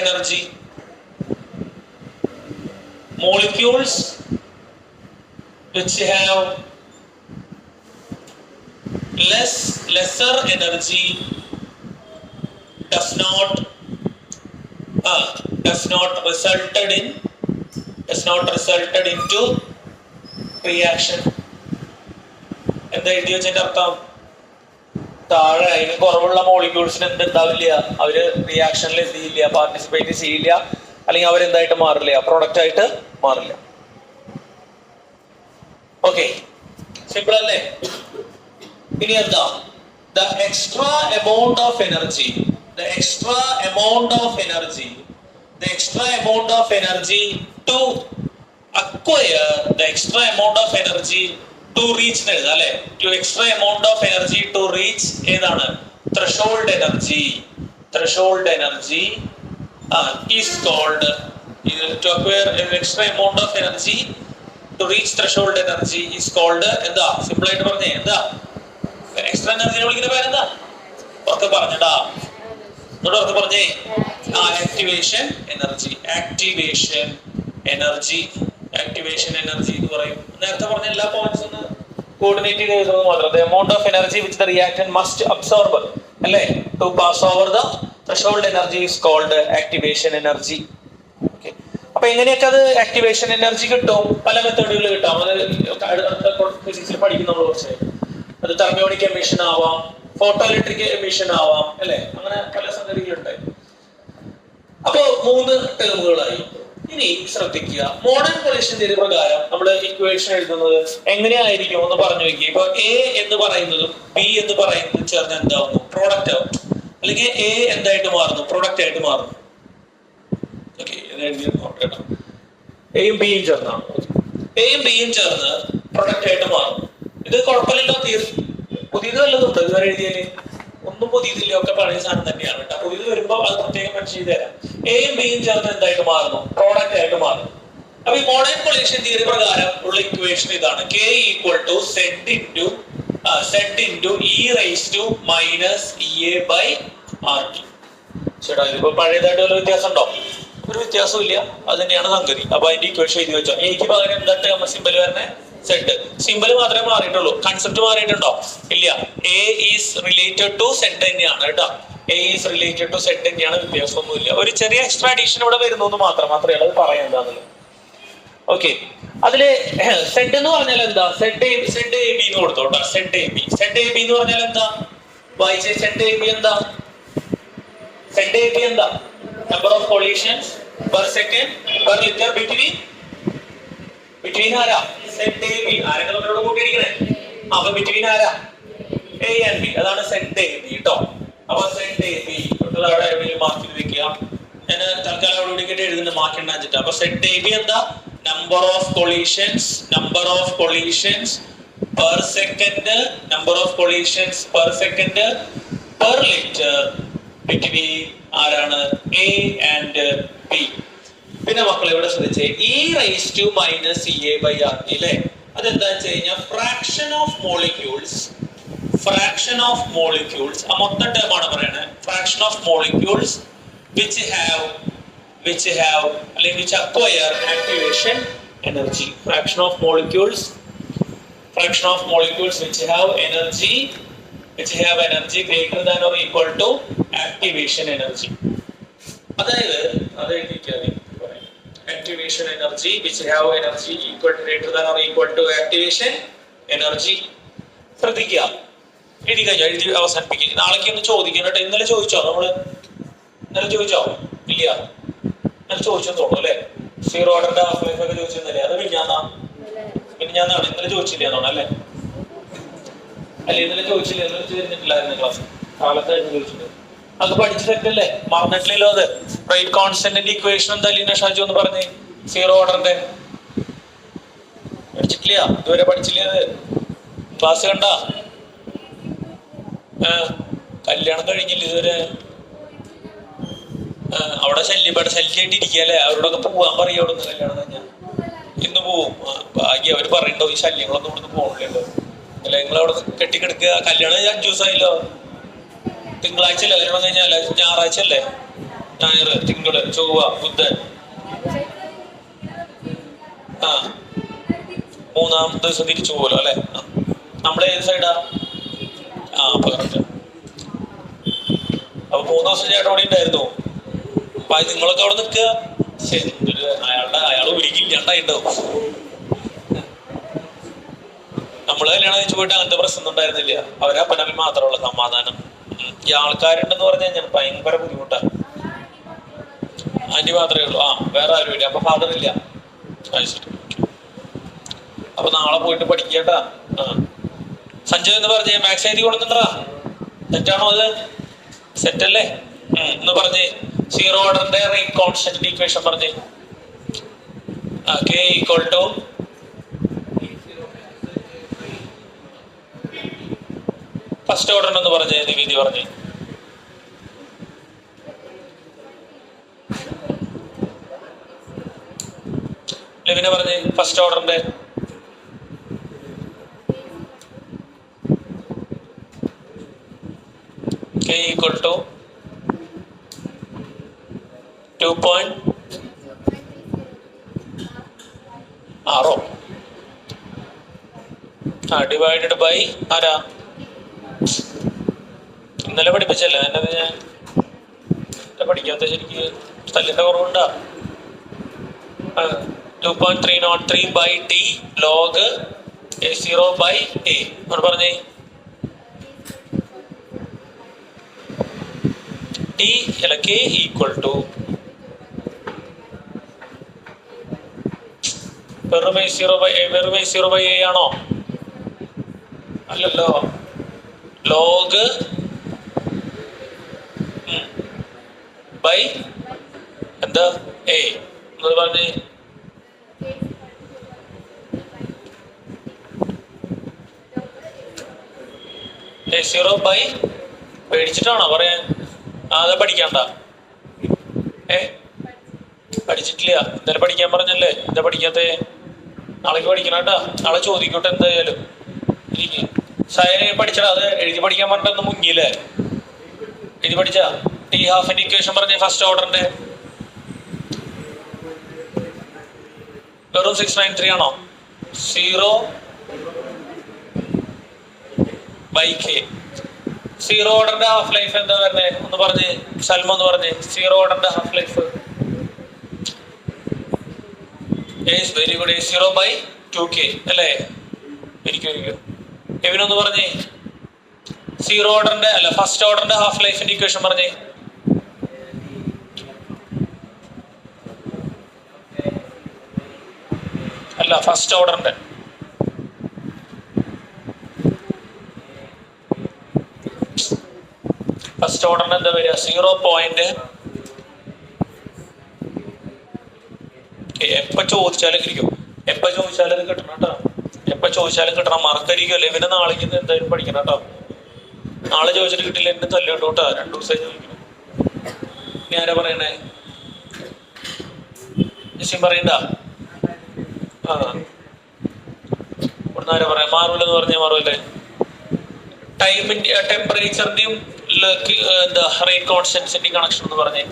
energy. molecules which have lesser energy does not resulted into reaction. എന്താ എഴുതി വെച്ചതിന്റെ അർത്ഥം? താഴെ അതിന് കുറവുള്ള മോളിക്യൂൾസിന് എന്തുണ്ടാവില്ല? അവര് റിയാക്ഷനിൽ എന്ത് ചെയ്യില്ല? പാർട്ടിസിപ്പേറ്റ് ചെയ്യില്ല, അല്ലെങ്കിൽ അവരെന്തായിട്ട് മാറില്ല? പ്രോഡക്റ്റ് ആയിട്ട് മാറില്ല. ഓക്കെ, സിമ്പിൾ അല്ലേ? ഇനി എന്താ? the extra amount of energy to acquire to reach അല്ലേ? extra amount of energy to reach ഏതാണ്? threshold energy is called to acquire an extra amount of energy to reach threshold energy is called എന്താ? Simple ആയിട്ട് പറഞ്ഞേ എന്താ? Extra എനർജിനെ വിളിക്കുന്ന പേരെന്താ? പുറത്ത് പറഞ്ഞടാ, പുറത്ത് പറഞ്ഞേ. ആക്ടിവേഷൻ എനർജി എന്ന് പറയും. നേരത്തെ പറഞ്ഞ എല്ലാ പോയിന്റ്സ് ഒന്ന് കോർഡിനേറ്റ് ചെയ്ത് എഴുതുന്നത് മാത്രം. the amount of energy which the reactant must absorb അല്ലേ? to pass over the threshold energy is called activation energy. okay, അപ്പൊ എങ്ങനെയൊക്കെ അത് ആക്ടിവേഷൻ എനർജി കിട്ടും? പല മെത്തേഡുകളിൽ കിട്ടാം. അത് ഫിസിക്സിൽ പഠിക്കും നമ്മൾ കുറച്ച്. അത് തെർമിയോണിക് എമിഷൻ ആവാം, ഫോട്ടോ ഇലക്ട്രിക് എമിഷൻ ആവാം അല്ലെ? അങ്ങനെ പല സംഗതികളുണ്ട്. അപ്പോ 3 ടേമുകളായി. ഇനി ശ്രദ്ധിക്കുക, മോഡേൺ കൊളീഷൻ തിയറി പ്രകാരം നമ്മൾ ഇക്വേഷൻ എഴുതുന്നത് എങ്ങനെയായിരിക്കും എന്ന് പറഞ്ഞു നോക്കി. ഇപ്പൊ എ എന്ന് പറയുന്നതും ബി എന്ന് പറയുന്നതും ചേർന്ന് എന്താവുന്നു? പ്രോഡക്റ്റ് ആവും. അല്ലെങ്കിൽ എ എന്തായിട്ട് മാറുന്നു? പ്രോഡക്റ്റ് ആയിട്ട് മാറുന്നു. ഓക്കെ, എയും ബിയും ചേർന്നാണ്. എയും ബിയും ചേർന്ന് പ്രൊഡക്റ്റ് ആയിട്ട് മാറും. ഇത് കുഴപ്പമില്ലല്ലോ തീർന്നു. പുതിയത് വല്ലതുണ്ട് ഇതുവരെ എഴുതിയാല്? ഒന്നും പുതിയതില്ല, ഒക്കെ പഴയ സാധനം തന്നെയാണ് കേട്ടോ. പുതിയത് വരുമ്പോൾ അത് പ്രത്യേകം മെൻഷൻ ചെയ്ത് തരാം. എയും ബിയും ചേർന്ന് എന്തായിട്ട് മാറുന്നു? പ്രോഡക്റ്റ് ആയിട്ട് മാറുന്നു. അപ്പൊ ഈ മോഡേൺ കൊളീഷൻ തിയറി പ്രകാരം ഉള്ള ഇക്വേഷൻ ഇതാണ്: K = Z into e raised to minus EA by RT. ചേട്ടാ ഇതിപ്പോ പഴയതായിട്ട് വല്ല വ്യത്യാസം ഉണ്ടോ? ഒരു വ്യത്യാസവും ഇല്ല, അത് തന്നെയാണ് സംഗതി. അപ്പൊ അതിന്റെ ഇക്വേഷൻ എഴുതി വെച്ചോ. എനിക്ക് പകരം എന്താ സിമ്പിൾ വരണേ? സെഡ്. സിമ്പിൾ മാത്രമേ മാറിയിട്ടുള്ളൂ, കൺസെപ്റ്റ് മാറിയിട്ടുണ്ടോ? ഇല്ല. A is related to Z തന്നെയാണ് കേട്ടോ. A is related to Z തന്നെയാണ്, വ്യത്യാസമൊന്നുമില്ല. ഒരു ചെറിയ എക്സ്ട്രാ അഡീഷൻ ഇവിടെ വരുന്നു എന്ന് മാത്രമേ അത് പറയാൻ എന്താണല്ലോ. ഓക്കെ, അതില് സെഡ് എന്ന് പറഞ്ഞാൽ എന്താ? സെഡ് എ ബി എന്ന് കൊടുത്തോട്ടോ. സെഡ് എ ബി എന്ന് പറഞ്ഞാൽ എന്താ? വായിച്ചേ. സെഡ് എ ബി എന്താ? എന്താ? Number of collisions per second per liter between between ആരാ? Set A B. ആരൊക്കെ നമ്മളോട് കൂട്ടിയിരിക്കണേ? അപ്പൊ ബിറ്റ്വീൻ ആരാ? A and B. അതാണ് സെറ്റ് എ ബി കേട്ടോ. അപ്പൊ സെറ്റ് എ ബി അവിടെ മാർക്ക് ചെയ്ത് വെക്കുക. ഞാൻ തൽക്കാലം അവിടെ ഇവിടേക്ക് എഴുതുന്ന മാർക്ക് ഉണ്ടാച്ചിട്ട്. അപ്പൊ സെറ്റ് എ ബി എന്താ? Number of collisions per second, number of collisions per second per liter between ആരാണ്? A and B. പിന്നെ മക്കളെ ഇവിടെ ശ്രദ്ധിച്ചേ, E raised to minus EA by RT അല്ലേ? അതെന്താ വെച്ച് കഴിഞ്ഞാൽ ഫ്രാക്ഷൻ ഓഫ് മോളിക്യൂൾസ് ആ മൊത്തം ടേമാണ് പറയണേ. Fraction of molecules which have അല്ലെങ്കിൽ which acquire activation energy. Fraction of molecules which have energy greater than or equal to activation energy. അതായത് activation energy which have energy greater than or equal to activation energy. ശ്രദ്ധിക്കുക, എഴുതി അവസാനിപ്പിക്കുക. നാളേക്ക് ഒന്ന് ചോദിക്കണം കേട്ടോ. ഇന്നലെ ചോദിച്ചോ? ഇന്നലെ ചോദിച്ചോ? ഇല്ല, ഇന്നലെ ചോദിച്ചെന്ന് തോന്നുന്നു അല്ലേ? സീറോ ഓർഡറിന്റെ ഹാഫ് ലൈഫ് ഒക്കെ ചോദിച്ചെന്നല്ലേ? അത് മിനിഞ്ഞാന്നാണ്. ഇന്നലെ ചോദിച്ചില്ല എന്നാണ് അല്ലേ? ഇന്നലെ ചോദിച്ചില്ല. ഇന്നലെ ചോദിച്ചിട്ടില്ലായിരുന്നു ക്ലാസ്. കാലത്തായിരുന്നു ചോദിച്ചിട്ട്. അത് പഠിച്ചു സെറ്റല്ലേ? മറന്നിട്ടില്ലല്ലോ. അത് റേറ്റ് കോൺസ്റ്റന്റിന്റെ ഇക്വേഷൻ എന്താ ലീന ഷാജു എന്ന് പറഞ്ഞേ? സീറോ ഓർഡറിന്റെ പഠിച്ചിട്ടില്ല? ഇതുവരെ പഠിച്ചില്ല? അത് ക്ലാസ് കണ്ട? കല്യാണം കഴിഞ്ഞില്ല ഇതുവരെ? അവിടെ ശല്യമായിട്ട് ഇരിക്കല്ലേ? അവരോടൊക്കെ പോവാൻ പറയും. അവിടെ നിന്ന് കല്യാണം കഴിഞ്ഞാൽ ഇന്ന് പോവും. ഭാഗ്യം അവർ പറയണ്ടോ ഈ ശല്യങ്ങളൊന്നും ഇവിടുന്ന് പോകണില്ലല്ലോ അല്ലെ? നിങ്ങൾ അവിടെ കെട്ടിക്കെടുക്കുക. കല്യാണം 5 ദിവസമായില്ലോ. തിങ്കളാഴ്ച അല്ലേ കല്യാണം കഴിഞ്ഞാൽ? ഞായറാഴ്ച അല്ലേ? ഞായർ, തിങ്കള്, ചൊവ്വ, ബുധൻ. മൂന്നാം ദിവസം തിരിച്ചു പോലോ അല്ലെ? നമ്മളെ ഏത് സൈഡാ? അപ്പൊ 3 ദിവസം ചേട്ടൻ അവിടെ ഉണ്ടായിരുന്നു. അപ്പൊ നിങ്ങളൊക്കെ അവിടെ നിൽക്കുക. ശരി, അയാൾ ഒരിക്കലുണ്ടായിട്ടുണ്ടാവും. നമ്മള് കല്യാണം കഴിച്ചു പോയിട്ട് അങ്ങനത്തെ പ്രശ്നം ഉണ്ടായിരുന്നില്ല. അവരപ്പനമ്മ മാത്രമുള്ള സമാധാനം. ഈ ആൾക്കാരുണ്ടെന്ന് പറഞ്ഞു കഴിഞ്ഞാൽ ഭയങ്കര ബുദ്ധിമുട്ടാണ്. ആന്റി മാത്രമേ ഉള്ളൂ. വേറെ ആരും ഇല്ല. അപ്പൊ ഫാദർ ഇല്ല. അപ്പൊ നാളെ പോയിട്ട് പഠിക്കട്ടാ. സഞ്ജയ് എന്ന് പറഞ്ഞേ മാത്സ് എഴുതി കൊടുക്കണ്ടാ. തെറ്റാണോ അത്? സെറ്റ് അല്ലേ? എന്ന് പറഞ്ഞേ സീറോ ഓർഡറിന്റെ റേറ്റ് കോൺസ്റ്റന്റ് ഇക്വേഷൻ പറഞ്ഞേ. K equal to first order എന്ന് പറഞ്ഞേ. നിവേദി പറഞ്ഞേ. ലെവിനെ പറഞ്ഞേ ഫസ്റ്റ് ഓർഡറിന്റെ. K equal to 2.6 divided by ആരാ? ഇന്നലെ പഠിപ്പിച്ചല്ലേ? എന്നത് ഞാൻ പഠിക്കാത്ത ശരിക്ക് സ്ഥലത്തിന്റെ കുറവുണ്ടാ? 2.303 by T log A0 by A. അവിടെ പറഞ്ഞേ T അല്ല K ഈക്വൽ ടു വെറും A0 by A ആണോ? അല്ലല്ലോ. ലോഗ് ബൈ എന്താ? A എന്ന് പറഞ്ഞേ. A0 by പേടിച്ചിട്ടാണോ പറയാൻ? അത് പഠിക്കണ്ട. പഠിച്ചിട്ടില്ല. ഇന്നലെ പഠിക്കാൻ പറഞ്ഞല്ലേ? എന്താ പഠിക്കാത്തേ? നാളേക്ക് പഠിക്കണം കേട്ടാ. നാളെ ചോദിക്കോട്ടെ എന്തായാലും. സൈന് പഠിച്ചടാ. അത് എഴുതി പഠിക്കാൻ പറഞ്ഞിട്ടൊന്ന് മുങ്ങിയില്ലേ? എഴുതി പഠിച്ചാ? T ഹാഫിന്റെ ഇക്വേഷൻ പറഞ്ഞ ഫസ്റ്റ് ഓർഡറിന്റെ വെറും 693 ആണോ? 0 by K. സീറോ ഓർഡറിന്റെ ഹാഫ് ലൈഫ് എന്താ പറഞ്ഞേ? ഒന്ന് പറഞ്ഞേ സൽമ, ഒന്ന് പറഞ്ഞേ. സീറോ ഓർഡറിന്റെ half life very good. A0 by 2K അല്ലേ? ഇരിക്കും. എവിനൊന്ന് പറഞ്ഞേ സീറോ ഓർഡറിന്റെ അല്ല ഫസ്റ്റ് ഓർഡറിന്റെ ഹാഫ് ലൈഫിന്റെ ഇക്വേഷൻ പറഞ്ഞേ. അല്ല അല്ല ഫസ്റ്റ് ഓർഡറിന്റെ എന്താ വരിക 0. എപ്പോ ചോദിച്ചാലും കിട്ടും, എപ്പോ ചോദിച്ചാലും അത് കിട്ടണം കേട്ടോ. എപ്പോ ചോദിച്ചാലും കിട്ടണം, മറക്കരിക്കുമല്ലേ. ഇവനെ നാളേക്ക് എന്തായാലും പഠിക്കണം കേട്ടോ. നാളെ ചോദിച്ചിട്ട് കിട്ടില്ല എന്നെ തല്ലിട്ടോ കേട്ടോ. 2 ദിവസമായി ചോദിക്കണം. ഇനി ആരാ പറയണേ? നിശ്ചയം പറയണ്ട. ഇവിടുന്ന് ആരാ പറയാ? മാറൂലെന്ന് പറഞ്ഞാൽ മാറുമല്ലേ? ടൈമിന്റെ ടെമ്പറേച്ചറിന്റെയും എന്താ റേറ്റ് കോൺസ്റ്റന്റിന്റെയും കണക്ഷൻ എന്ന് പറഞ്ഞേ.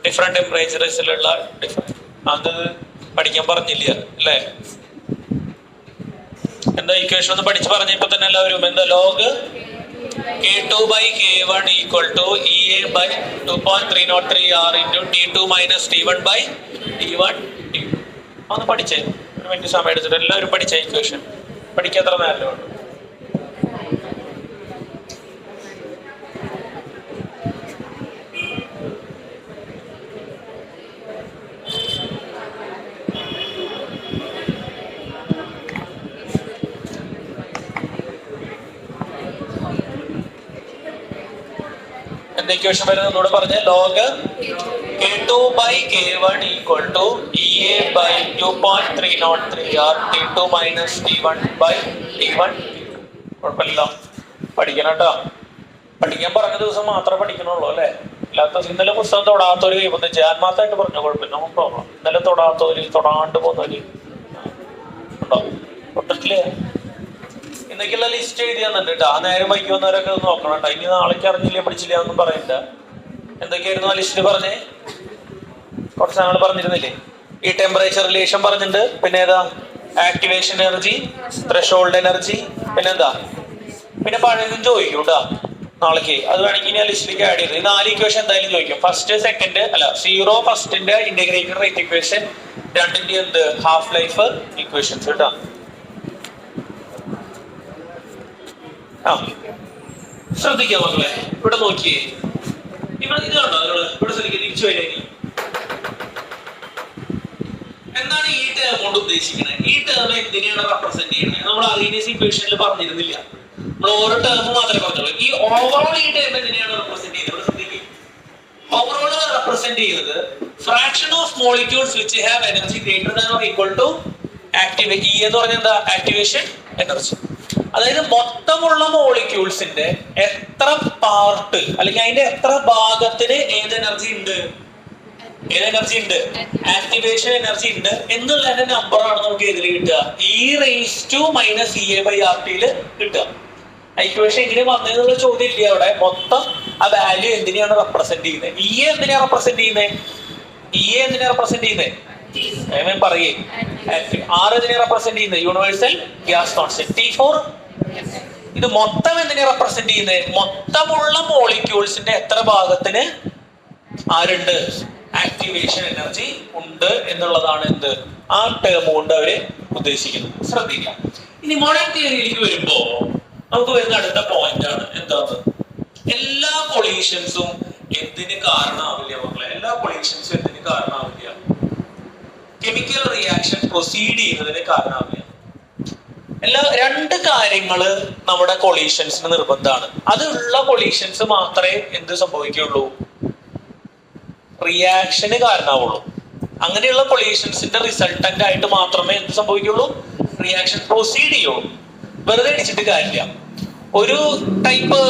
ഡിഫറെന്റ് ടെമ്പറേച്ചറിലുള്ള അത് പഠിക്കാൻ പറഞ്ഞില്ല അല്ലേ? എന്താ ഇക്വേഷൻ ഒന്ന് പഠിച്ച് പറഞ്ഞപ്പോ തന്നെ എല്ലാവരും എന്താ log K2/K1 = EA by 2.303 R into T2 minus T1 by T1. ഒന്ന് പഠിച്ചേ, ഒരു മിനിറ്റ് സമയം എടുത്തിട്ട് എല്ലാവരും പഠിച്ച ഇക്വേഷൻ. പഠിക്കാത്ര നേരമേ ഉള്ളൂ. എന്താ ഇക്വേഷൻ വരുന്നത് ഒന്നുകൂടെ പറഞ്ഞേ. Log K2/K1 = EA by 2.303 R T2 minus T1 by T1. കുഴപ്പമില്ല, പഠിക്കണം കേട്ടോ. പഠിക്കാൻ പറഞ്ഞ ദിവസം മാത്രമേ പഠിക്കണുള്ളൂ അല്ലേ? അല്ലാത്ത ഇന്നലെ പുസ്തകം തൊടാത്തവര് കഴിയുമ്പോൾ ജാൻമാത്തായിട്ട് പറഞ്ഞ കുഴപ്പമില്ല, നോ പ്രോബ്ലം. ഇന്നലെ തൊടാത്തവര് തൊടാണ്ട് പോകുന്നവര് ഉണ്ടോ? തൊട്ടിട്ടില്ലേ? ഇന്നൊക്കെയുള്ള ലിസ്റ്റ് എഴുതി തന്നിട്ട് കേട്ടോ. ആ നേരം വൈകി വന്നവരൊക്കെ ഒന്ന് നോക്കണം കേട്ടോ. ഇനി നാളേക്ക് അറിഞ്ഞില്ല പഠിച്ചില്ല ഒന്നും പറയണ്ട. എന്തൊക്കെയായിരുന്നു ആ ലിസ്റ്റിൽ പറഞ്ഞേ? കുറച്ച് ഞങ്ങൾ പറഞ്ഞിരുന്നില്ലേ? ഈ ടെമ്പറേച്ചർ റിലേഷൻ പറഞ്ഞിട്ടുണ്ട്. പിന്നെ ഏതാ? ആക്ടിവേഷൻ എനർജി, ത്രെഷോൾഡ് എനർജി, പിന്നെന്താ? പിന്നെ പഴയതും ചോദിക്കും കേട്ടോ നാളേക്ക്. അത് വേണമെങ്കിൽ ഞാൻ ലിസ്റ്റിലേക്ക് ആഡ് ചെയ്തു. ഈ 4 ഇക്വേഷൻ എന്തായാലും ചോദിക്കും. ഫസ്റ്റ് സെക്കൻഡ് അല്ല 0 ഫസ്റ്റിന്റെ ഇന്റഗ്രേറ്റഡ് റേറ്റ് ഇക്വേഷൻ, 2ന്റെ എന്ത് ഹാഫ് ലൈഫ് ഇക്വേഷൻസ് കേട്ടോ. ശ്രദ്ധിക്കാം മക്കളെ, ഇവിടെ നോക്കിയേ. ഇവിടെ ഇത് കണ്ടോ? ഇവിടെ തിരിച്ചു വരെ. എന്താണ് ഈ ടേം കൊണ്ട് ഉദ്ദേശിക്കുന്നത്? ഈ ടേം എന്തിനെയാണ് റെപ്രസെന്റ് ചെയ്യുന്നത്? നമ്മൾ അലീനിയസ് ഇക്വേഷനിൽ പറഞ്ഞിരുന്നില്ല. നമ്മൾ ഓരോ ടേം മാത്രമേ പറഞ്ഞോളൂ. ഈ ഓവറോൾ ഈ ടേം എന്തിനെയാണ് റെപ്രസെന്റ് ചെയ്യുന്നത്? ഓവറോൾ റെപ്രസെന്റ് ചെയ്യുന്നത് fraction of molecules which have energy greater than or equal to activate. E എന്ന് പറഞ്ഞാൽ എന്താ? Activation energy. അതായത് മൊത്തമുള്ള മോളിക്യൂൾസിന്റെ എത്ര പാർട്ട് അല്ലെങ്കിൽ അതിന്റെ എത്ര ഭാഗത്തിന് ഏത് എനർജി ഉണ്ട്, ആക്ടിവേഷൻ എനർജി ഉണ്ട് എന്നുള്ളതിന്റെ നമ്പറാണ് നമുക്ക് ഇതിൽ കിട്ടുക. E⁻⁻RT കിട്ടുക. ഇക്വേഷൻ എങ്ങനെ വന്നതെന്നുള്ള ചോദ്യം ഇല്ല അവിടെ. മൊത്തം ആ വാല്യൂ എന്തിനെയാണ് റെപ്രസെന്റ് ചെയ്യുന്നത്? എന്തിനാണ് റെപ്രസെന്റ് ചെയ്യുന്നത്? പറയേ. R എന്തിനെ റെപ്രസെന്റ് ചെയ്യുന്നത്? Universal gas constant. T4 ഇത് മൊത്തം എന്തിനെ റെപ്രസെന്റ് ചെയ്യുന്നത്? മൊത്തമുള്ള മോളിക്യൂൾസിന്റെ എത്ര ഭാഗത്തിന് ആരുണ്ട്, ആക്ടിവേഷൻ എനർജി ഉണ്ട് എന്നുള്ളതാണ് എന്ത് ആ ടേം കൊണ്ട് അവര് ഉദ്ദേശിക്കുന്നത്. ശ്രദ്ധിക്കാം. ഇനി മോഡേൺ തിയറിയിലേക്ക് വരുമ്പോ നമുക്ക് വരുന്ന അടുത്ത പോയിന്റ് ആണ് എന്താണ്? എല്ലാ കൊളീഷൻസും എന്തിന് കാരണമാവില്ല മക്കളെ? എല്ലാ കൊളീഷൻസും എന്തിന് കാരണമാവില്ല? കെമിക്കൽ റിയാക്ഷൻ പ്രൊസീഡ് ചെയ്യുന്നതിന് കാരണമാവില്ല. രണ്ട് കാര്യങ്ങള് നമ്മുടെ കൊളീഷൻസിന് നിർബന്ധമാണ്. അതുള്ള കൊളീഷൻസ് മാത്രമേ എന്ത് സംഭവിക്കുള്ളൂ? റിയാക്ഷന് കാരണമാവുള്ളൂ. അങ്ങനെയുള്ള കൊളീഷൻസിന്റെ റിസൾട്ടന്റ് ആയിട്ട് മാത്രമേ എന്ത് സംഭവിക്കുള്ളൂ? റിയാക്ഷൻ പ്രൊസീഡ് ചെയ്യുള്ളൂ. വെറുതെ അടിച്ചിട്ട് കാര്യമില്ല. ഒരു ടൈപ്പ്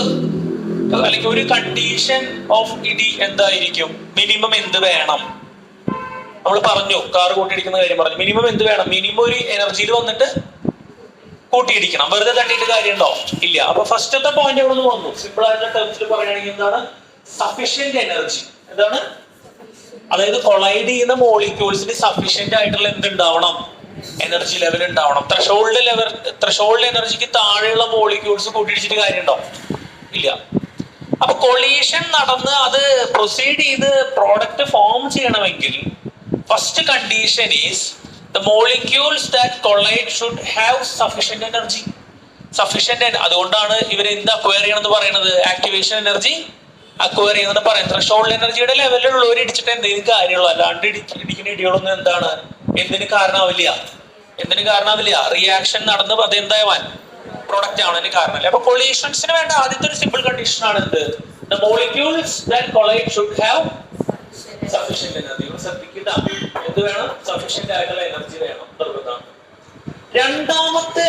അല്ലെങ്കിൽ ഒരു കണ്ടീഷൻ ഓഫ് ഇടി എന്തായിരിക്കും? മിനിമം എന്ത് വേണം? നമ്മൾ പറഞ്ഞു, കാർ കൂട്ടിയിടിക്കുന്ന കാര്യം പറഞ്ഞു. മിനിമം എന്ത് വേണം? മിനിമം ഒരു എനർജിയിൽ വന്നിട്ട് കൂട്ടിയിടിക്കണം. വെറുതെ തട്ടിയിട്ട് കാര്യമുണ്ടോ? ഇല്ല. അപ്പൊ ഫസ്റ്റത്തെ പോയിന്റ് അവിടെ നിന്ന് വന്നു. സിമ്പിൾ ആയിട്ടുള്ള ടേംസിൽ പറയുകയാണെങ്കിൽ എന്താണ്? Sufficient energy. എന്താണ്? അതായത് കൊളൈഡ് ചെയ്യുന്ന മോളിക്യൂൾസിന് സഫിഷ്യന്റ് ആയിട്ടുള്ള എന്തുണ്ടാവണം? എനർജി ലെവൽ ഉണ്ടാവണം. ത്രെഷോൾഡ് എനർജിക്ക് താഴെയുള്ള മോളിക്യൂൾസ് കൂട്ടിയിടിച്ചിട്ട് കാര്യമുണ്ടോ? ഇല്ല. അപ്പൊ കൊളീഷൻ നടന്ന് അത് പ്രൊസീഡ് ചെയ്ത് പ്രോഡക്റ്റ് ഫോം ചെയ്യണമെങ്കിൽ first condition is the molecules that collide should have sufficient energy. അതുകൊണ്ടാണ് ഇവർ എന്ത് അക്വയർ ചെയ്യണമെന്ന് പറയുന്നത്? ആക്ടിവേഷൻ എനർജി അക്വയർ ചെയ്യുന്നത് പറയുന്നത്. ത്രെഷോൾഡ് എനർജിയുടെ ലെവലിലുള്ളവർ ഇടിച്ചിട്ട് എന്തെങ്കിലും കാര്യമുള്ളൂ. അല്ലാണ്ട് ഇടിക്കുന്ന ഇടികളൊന്നും എന്താണ് എന്തിന് കാരണമാവില്ല? എന്തിന് കാരണമാവില്ല? റിയാക്ഷൻ നടന്ന് അത് എന്താവാൻ പ്രൊഡക്റ്റ് ആവുന്നതിന് കാരണമല്ല. അപ്പൊ കൊളീഷൻസിന് വേണ്ട ആദ്യത്തെ ഒരു സിമ്പിൾ കണ്ടീഷൻ ആണ് എന്ത്? The molecules that collide should have sufficient energy. ശ്രദ്ധിക്കുക, എന്ത് വേണം? സഫീഷ്യന്റ് ആയിട്ടുള്ള എനർജി വേണം, നിർബന്ധമാണ്. രണ്ടാമത്തെ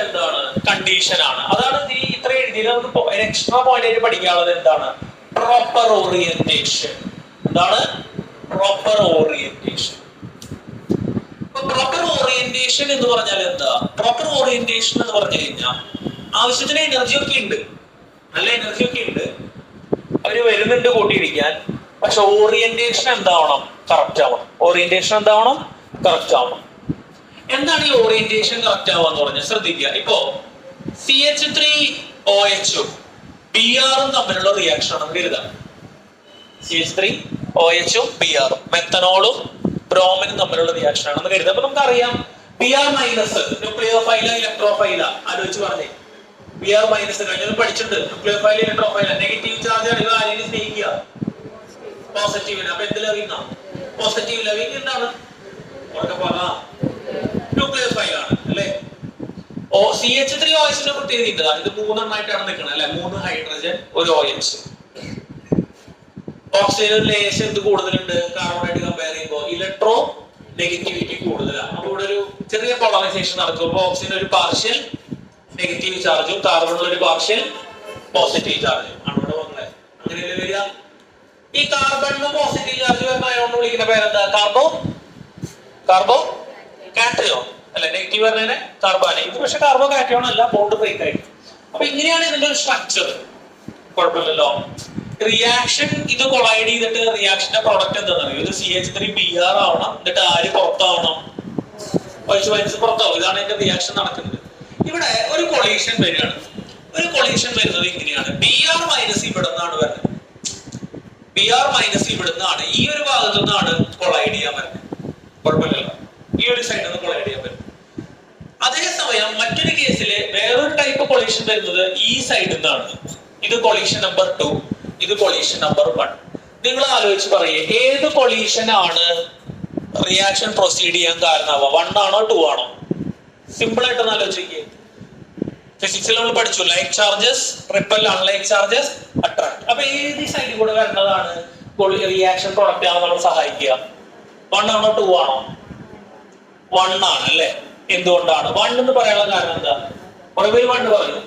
എന്താണ്? കണ്ടീഷൻ ആണ്. അതാണ് ഈ ഇത്ര എഴുതിയത്. നമുക്ക് എക്സ്ട്രാ പോയിന്റ് ആയിട്ട് പഠിക്കാനുള്ളത് എന്താണ്? Proper orientation. എന്താണ് പ്രോപ്പർ ഓറിയന്റേഷൻ? പ്രോപ്പർ ഓറിയന്റേഷൻ എന്ന് പറഞ്ഞാൽ എന്താ? പ്രോപ്പർ ഓറിയന്റേഷൻ എന്ന് പറഞ്ഞു കഴിഞ്ഞാൽ ആവശ്യത്തിന് എനർജി ഒക്കെ ഉണ്ട്, നല്ല എനർജി ഒക്കെ ഉണ്ട്, അവര് വരുന്നുണ്ട് കൂട്ടിയിരിക്കാൻ. പക്ഷെ ഓറിയന്റേഷൻ എന്താവണം? കറക്റ്റ് ആവണം. ഓറിയന്റേഷൻ എന്താവണം? കറക്റ്റ് ആവണം. എന്താണ് ഈ ഓറിയന്റേഷൻ കറക്റ്റ് ആവാന്ന് പറഞ്ഞാൽ ശ്രദ്ധിക്കുക. ഇപ്പോ CH3OH Br തമ്മിലുള്ള റിയാക്ഷൻ നമുക്ക് എഴുതാം. CH3OH Br മെത്തനോളും ബ്രോമിനും തമ്മിലുള്ള റിയാക്ഷൻ ആണ് നമുക്ക് എഴുതാം. അപ്പൊ നമുക്കറിയാം Br മൈനസ് ന്യൂക്ലിയോഫൈല ഇലക്ട്രോഫൈല. ആലോചിച്ച് പറഞ്ഞേ, Br മൈനസ് കഴിഞ്ഞാൽ പഠിച്ചിട്ടുണ്ട്. ന്യൂക്ലിയോഫൈല ഇലക്ട്രോഫൈല നെഗറ്റീവ് ചാർജ് ആണ്. ഇവ ആരെയും സ്നേഹിക്കുക പോസിറ്റീവിന്. അപ്പൊ എന്ത് ലവിങ് ആണ്? പോസിറ്റീവ് ലവിങ് എന്താണ്? ന്യൂക്ലിയോഫൈൽ ആണ് അല്ലെ? CH3OH പ്രത്യേകത ഇത് മൂന്നെണ്ണമായിട്ടാണ് നിൽക്കുന്നത് അല്ലെ? 3 ഹൈഡ്രജൻ ഒരു OH. ഓക്സിജൻ ലേശം എന്ത് കൂടുതലുണ്ട്? കാർബണായിട്ട് കമ്പയർ ചെയ്യുമ്പോൾ ഇലക്ട്രോ നെഗറ്റിവിറ്റി കൂടുതലാണ്. അപ്പൊ ഇവിടെ ഒരു ചെറിയ പോളറൈസേഷൻ നടക്കും. അപ്പൊ ഓക്സിജൻ ഒരു പാർഷ്യൽ നെഗറ്റീവ് ചാർജും കാർബണിൽ ഒരു പാർഷ്യൽ പോസിറ്റീവ് ചാർജും ആണ് ഇവിടെ വന്നത്. അങ്ങനെയല്ലേ വരിക? ഈ കാർബണിന് പോസിറ്റീവ് ചാർജ് വരുന്ന അയോൺ വിളിക്കുന്ന പേരെന്താ? കാർബോ കാറ്റയോൺ അല്ലെ? നെഗറ്റീവ് പറഞ്ഞതിനെ കാർബോനെ. ഇത് പക്ഷെ കാർബോ കാറ്റയോൺ അല്ല, ബോണ്ട് ബ്രേക്ക് ആയിട്ട്. അപ്പൊ ഇങ്ങനെയാണ് ഇതിന്റെ ഒരു സ്ട്രക്ചർ. കുഴപ്പമില്ലല്ലോ. റിയാക്ഷൻ ഇത് കൊളൈഡ് ചെയ്തിട്ട് റിയാക്ഷന്റെ പ്രോഡക്റ്റ് എന്താണെന്ന് അറിയോ? ഇത് CH3Br ആവണം. എന്നിട്ട് ആര് പുറത്താവണം? OH- പുറത്താവും. ഇതാണ് എന്റെ റിയാക്ഷൻ നടക്കുന്നത്. ഇവിടെ ഒരു കൊളീഷൻ വരികയാണ്. ഒരു കൊളീഷൻ വരുന്നത് ഇങ്ങനെയാണ്. Br മൈനസ് ഇവിടെ നിന്നാണ് വരുന്നത്. Br മൈനസ് ഇവിടെ നിന്നാണ് ഈ ഒരു ഭാഗത്തു നിന്നാണ് കൊളൈഡ് ചെയ്യാൻ വരുന്നത്. കുഴപ്പമില്ലല്ലോ, ഈ ഒരു സൈഡിൽ നിന്ന് കൊളൈഡ് ചെയ്യാൻ പറ്റും. അതേസമയം മറ്റൊരു കേസിൽ വേറൊരു ടൈപ്പ് കൊളീഷൻ വരുന്നത് ഈ സൈഡിൽ നിന്നാണ്. ഇത് കൊളീഷൻ നമ്പർ 2, ഇത് കൊളീഷൻ നമ്പർ 1. നിങ്ങൾ ആലോചിച്ച് പറയേ, ഏത് കൊളീഷൻ ആണ് റിയാക്ഷൻ പ്രൊസീഡ് ചെയ്യാൻ കാരണമാവുക? 1 ആണോ 2 ആണോ? സിമ്പിൾ ആയിട്ടൊന്ന് ആലോചിക്കുക. ഫിസിക്സിൽ നമ്മൾ പഠിച്ചു like charges ripple, unlike charges attract. അപ്പൊ ഏത് സൈഡിൽ കൂടെ വരുന്നതാണ് റിയാക്ഷൻ പ്രൊഡക്റ്റ് ആവാൻ നമ്മൾ സഹായിക്കുക? 1 ആണോ 2 ആണോ? 1 ആണ് അല്ലെ? എന്തുകൊണ്ടാണ് 1 എന്ന് പറയാനുള്ള കാരണം എന്താ? കുറെ പേര് 1 പറയും.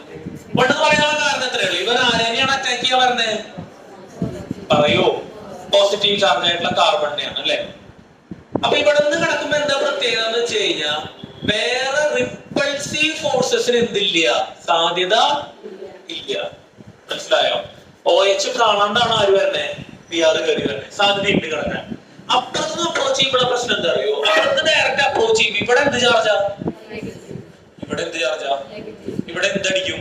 1 എന്ന് പറയാനുള്ള കാരണം എത്രയേ ഉള്ളൂ? ഇവർ ആരെയാണ് അറ്റാക്ക് ചെയ്യാൻ വരുന്നത്? പറയൂ. പോസിറ്റീവ് ചാർജ് ആയിട്ടുള്ള കാർബണിനെയാണ് അല്ലെ? അപ്പൊ ഇവിടെ നിന്ന് കിടക്കുമ്പോ എന്താ പ്രത്യേകത എന്ന് വെച്ച് കഴിഞ്ഞാൽ വേറെ റിപ്പൾസീവ് ഫോഴ്സസിന് എന്തില്ല? സാധ്യത ഇല്ല. മനസ്സിലായോ? OH കാണാണ്ടാണ് ആര് വരുന്നത്? Br കയറി വരുന്നത്. സാധ്യത ഉണ്ട് കിടക്കാൻ. അപ്പുറത്തുനിന്ന് അപ്രോച്ച് ചെയ്യുമ്പോഴാണ് പ്രശ്നം എന്താ അറിയോ? അപ്പുറത്ത് ഡയറക്റ്റ് അപ്രോച്ച് ചെയ്യും. ഇവിടെ എന്ത് ചാർജാ? ഇവിടെ എന്ത് ചാർജാ? ഇവിടെ എന്തടിക്കും?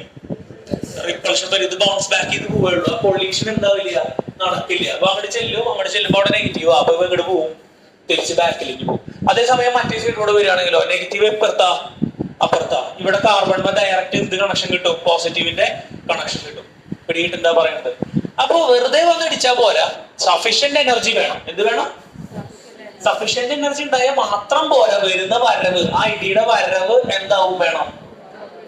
റിപ്പൾഷൻ വരും. ഇത് ബൗൺസ് ബാക്ക് ചെയ്ത് പോവുള്ളൂ. കൊളീഷൻ എന്താവില്ല? നടക്കില്ല. അപ്പൊ അങ്ങോട്ട് ചെല്ലുമ്പോ അവിടെ നെഗറ്റീവ്. അപ്പൊ ഇങ്ങോട്ട് പോവും, തിരിച്ച് ബാക്കിലേക്ക് പോകും. അതേസമയം മറ്റേ സൈഡിലൂടെ വരികയാണെങ്കിലോ നെഗറ്റീവ് അപ്പുറത്താ. ഇവിടെ കാർബണിന് ഡയറക്റ്റ് എന്ത് കണക്ഷൻ കിട്ടും? പോസിറ്റീവിന്റെ കണക്ഷൻ കിട്ടും. പിടിയിട്ട് എന്താ പറയുന്നത്? അപ്പൊ വെറുതെ വന്ന് ഇടിച്ചാൽ പോരാ, സഫീഷ്യന്റ് എനർജി വേണം. എന്ത് വേണം? സഫീഷ്യന്റ് എനർജി ഉണ്ടായാൽ മാത്രം പോരാ. വരുന്ന വരവ്, ആ ഇടിയുടെ വരവ് എന്താവും? വേണം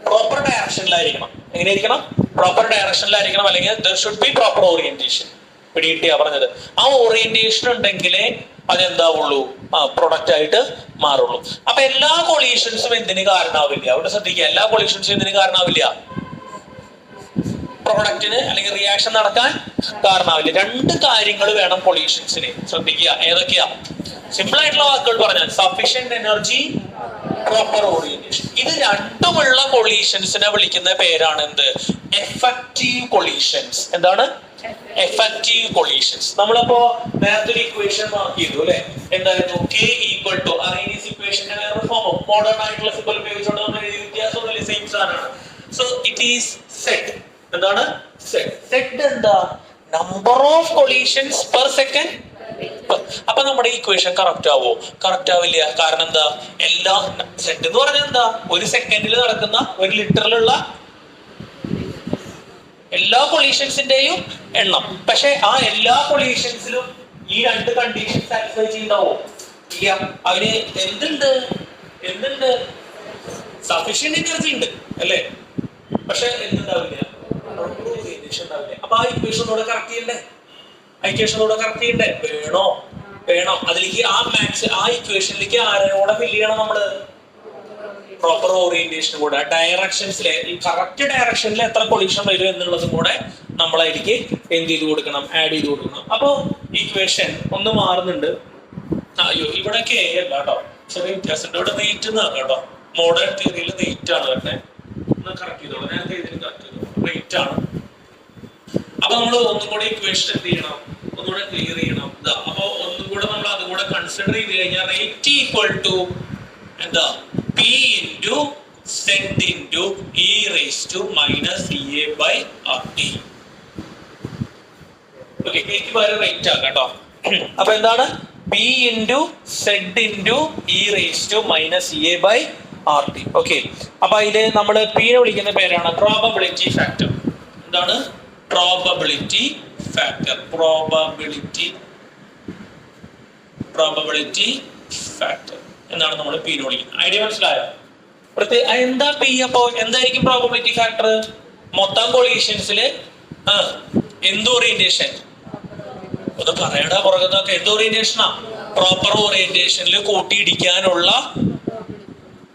പ്രോപ്പർ ഡയറക്ഷനിലായിരിക്കണം. എങ്ങനെയായിരിക്കണം? പ്രോപ്പർ ഡയറക്ഷനിലായിരിക്കണം. അല്ലെങ്കിൽ there should be proper orientation. പിടിയിട്ടിയാ പറഞ്ഞത്. ആ ഓറിയന്റേഷൻ ഉണ്ടെങ്കിലേ അതെന്താവുള്ളൂ? പ്രൊഡക്റ്റ് ആയിട്ട് മാറുള്ളൂ. അപ്പൊ എല്ലാ കൊളീഷൻസും എന്തിന് കാരണമാവില്ല? അവിടെ ശ്രദ്ധിക്കുക, എല്ലാ കൊളീഷൻസും എന്തിന് കാരണമാവില്ല? പ്രോഡക്റ്റിന് അല്ലെങ്കിൽ റിയാക്ഷൻ നടക്കാൻ കാരണമാവില്ല. 2 കാര്യങ്ങൾ വേണം കൊളീഷൻസിന്. ശ്രദ്ധിക്കുക, ഏതൊക്കെയാ? സിമ്പിൾ ആയിട്ടുള്ള വാക്കുകൾ പറഞ്ഞാൽ സഫീഷ്യന്റ് എനർജി, പ്രോപ്പർ ഓറിയന്റേഷൻ. ഇത് രണ്ടുമുള്ള കൊളീഷൻസിനെ വിളിക്കുന്ന പേരാണ് എന്ത്? Effective collisions. എന്താണ്? Effective collisions. നമ്മളിപ്പോ നേരത്തെ ഒരു ഇക്വേഷൻ മാർക്ക് ചെയ്തു അല്ലെ? എന്തായിരുന്നു? K ഈക്വൽ ടു അറീനീസ് ഇക്വേഷന്റെ വേറൊരു ഫോം, മോഡേൺ ആയിട്ടുള്ള സിമ്പിൾ ഉപയോഗിച്ചുകൊണ്ട് നമ്മൾ എഴുതിയ വ്യത്യാസമൊന്നുമില്ല, സെയിം സാധനമാണ്. So it is set. എന്താണ്? സെറ്റ് എന്താ? Number of collisions per second. അപ്പൊ നമ്മുടെ ഇക്വേഷൻ കറക്റ്റ് ആവോ? കറക്റ്റ് ആവില്ല. കാരണം എന്താ? എല്ലാ സെറ്റ് എന്ന് പറഞ്ഞാൽ എന്താ? ഒരു സെക്കൻഡിൽ നടക്കുന്ന, ഒരു ലിറ്ററിലുള്ള എല്ലാ കൊളീഷൻസിന്റെയും എണ്ണം. പക്ഷെ ആ എല്ലാ കൊളീഷൻസിലും ഈ 2 കണ്ടീഷൻ സാറ്റിസ്ഫൈ ചെയ്യുന്നുണ്ടാവോ? ഇല്ല. അവന് എന്തുണ്ട് സഫീഷ്യന്റ് എനർജി ഉണ്ട് അല്ലേ, പക്ഷെ എന്തുണ്ടാവില്ല, അപ്പൊ ആ ഇക്വേഷൻ കൂടെ കറക്റ്റ് ചെയ്യണ്ടേ, വേണോ അതിലേക്ക് ആ ഇക്വേഷനിലേക്ക് ആരോടെ ഫില്ല് ചെയ്യണം നമ്മള്, പ്രോപ്പർ ഓറിയന്റേഷൻ കൂടെ ഡയറക്ഷൻസിലെ ഈ കറക്റ്റ് ഡയറക്ഷനിൽ എത്ര കൊളീഷൻ വരും എന്നുള്ളതും കൂടെ നമ്മളതിലേക്ക് എന്ത് ചെയ്ത് കൊടുക്കണം, ആഡ് ചെയ്ത് കൊടുക്കണം. അപ്പൊ ഇക്വേഷൻ ഒന്ന് മാറുന്നുണ്ട്. അയ്യോ ഇവിടെ കെ അല്ല കേട്ടോ, ചെറിയ വ്യത്യാസമുണ്ട്. ഇവിടെ നെയ്റ്റ് എന്നാണ് കേട്ടോ, മോഡേൺ തിയറിയിൽ നെയ്റ്റ് ആണ് കേട്ടെ. ഒന്ന് കറക്റ്റ് ചെയ്തോളൂ, ഞാൻ കറക്റ്റ് ചെയ്തോളൂ, നെയ്റ്റ് ആണ്. അപ്പൊ നമ്മൾ ഒന്നും കൂടെ ഇക്വേഷൻ എന്ത് ചെയ്യണം, ഒന്നുകൂടെ ക്ലിയർ ചെയ്യണം. അപ്പൊ ഒന്നും കൂടെ നമ്മൾ അതും കൂടെ കൺസിഡർ ചെയ്ത് കഴിഞ്ഞാൽ റേറ്റ് ഈക്വൽ ടു എന്താ, P into Z into E raise to minus E A by R T. Okay, എനിക്ക് വേറെ റേറ്റ് ആക്കാം കേട്ടോ. അപ്പൊ എന്താണ്, P into Z into E raise to minus E A by R T. Okay, അപ്പൊ അതില് നമ്മൾ പിനെ വിളിക്കുന്ന പേരാണ് പ്രോബബിലിറ്റി ഫാക്ടർ. എന്താണ് പ്രോബബിലിറ്റി ഫാക്ടർ, പ്രോബബിലിറ്റി ഫാക്ടർ എന്നാണ് നമ്മൾ പി വിളിക്കുന്നത്. ഐഡിയ മനസ്സിലായോ? എന്താ പി? അപ്പോ എന്തായിരിക്കും പ്രോബബിലിറ്റി ഫാക്ടർ? മൊത്തം കൊളീഷൻസില് എന്ത് ഓറിയന്റേഷൻ, ഒന്ന് പറയടാ പുറകുന്നൊക്കെ, എന്ത് ഓറിയന്റേഷനാ? പ്രോപ്പർ ഓറിയന്റേഷനിൽ കൂട്ടിയിടിക്കാനുള്ള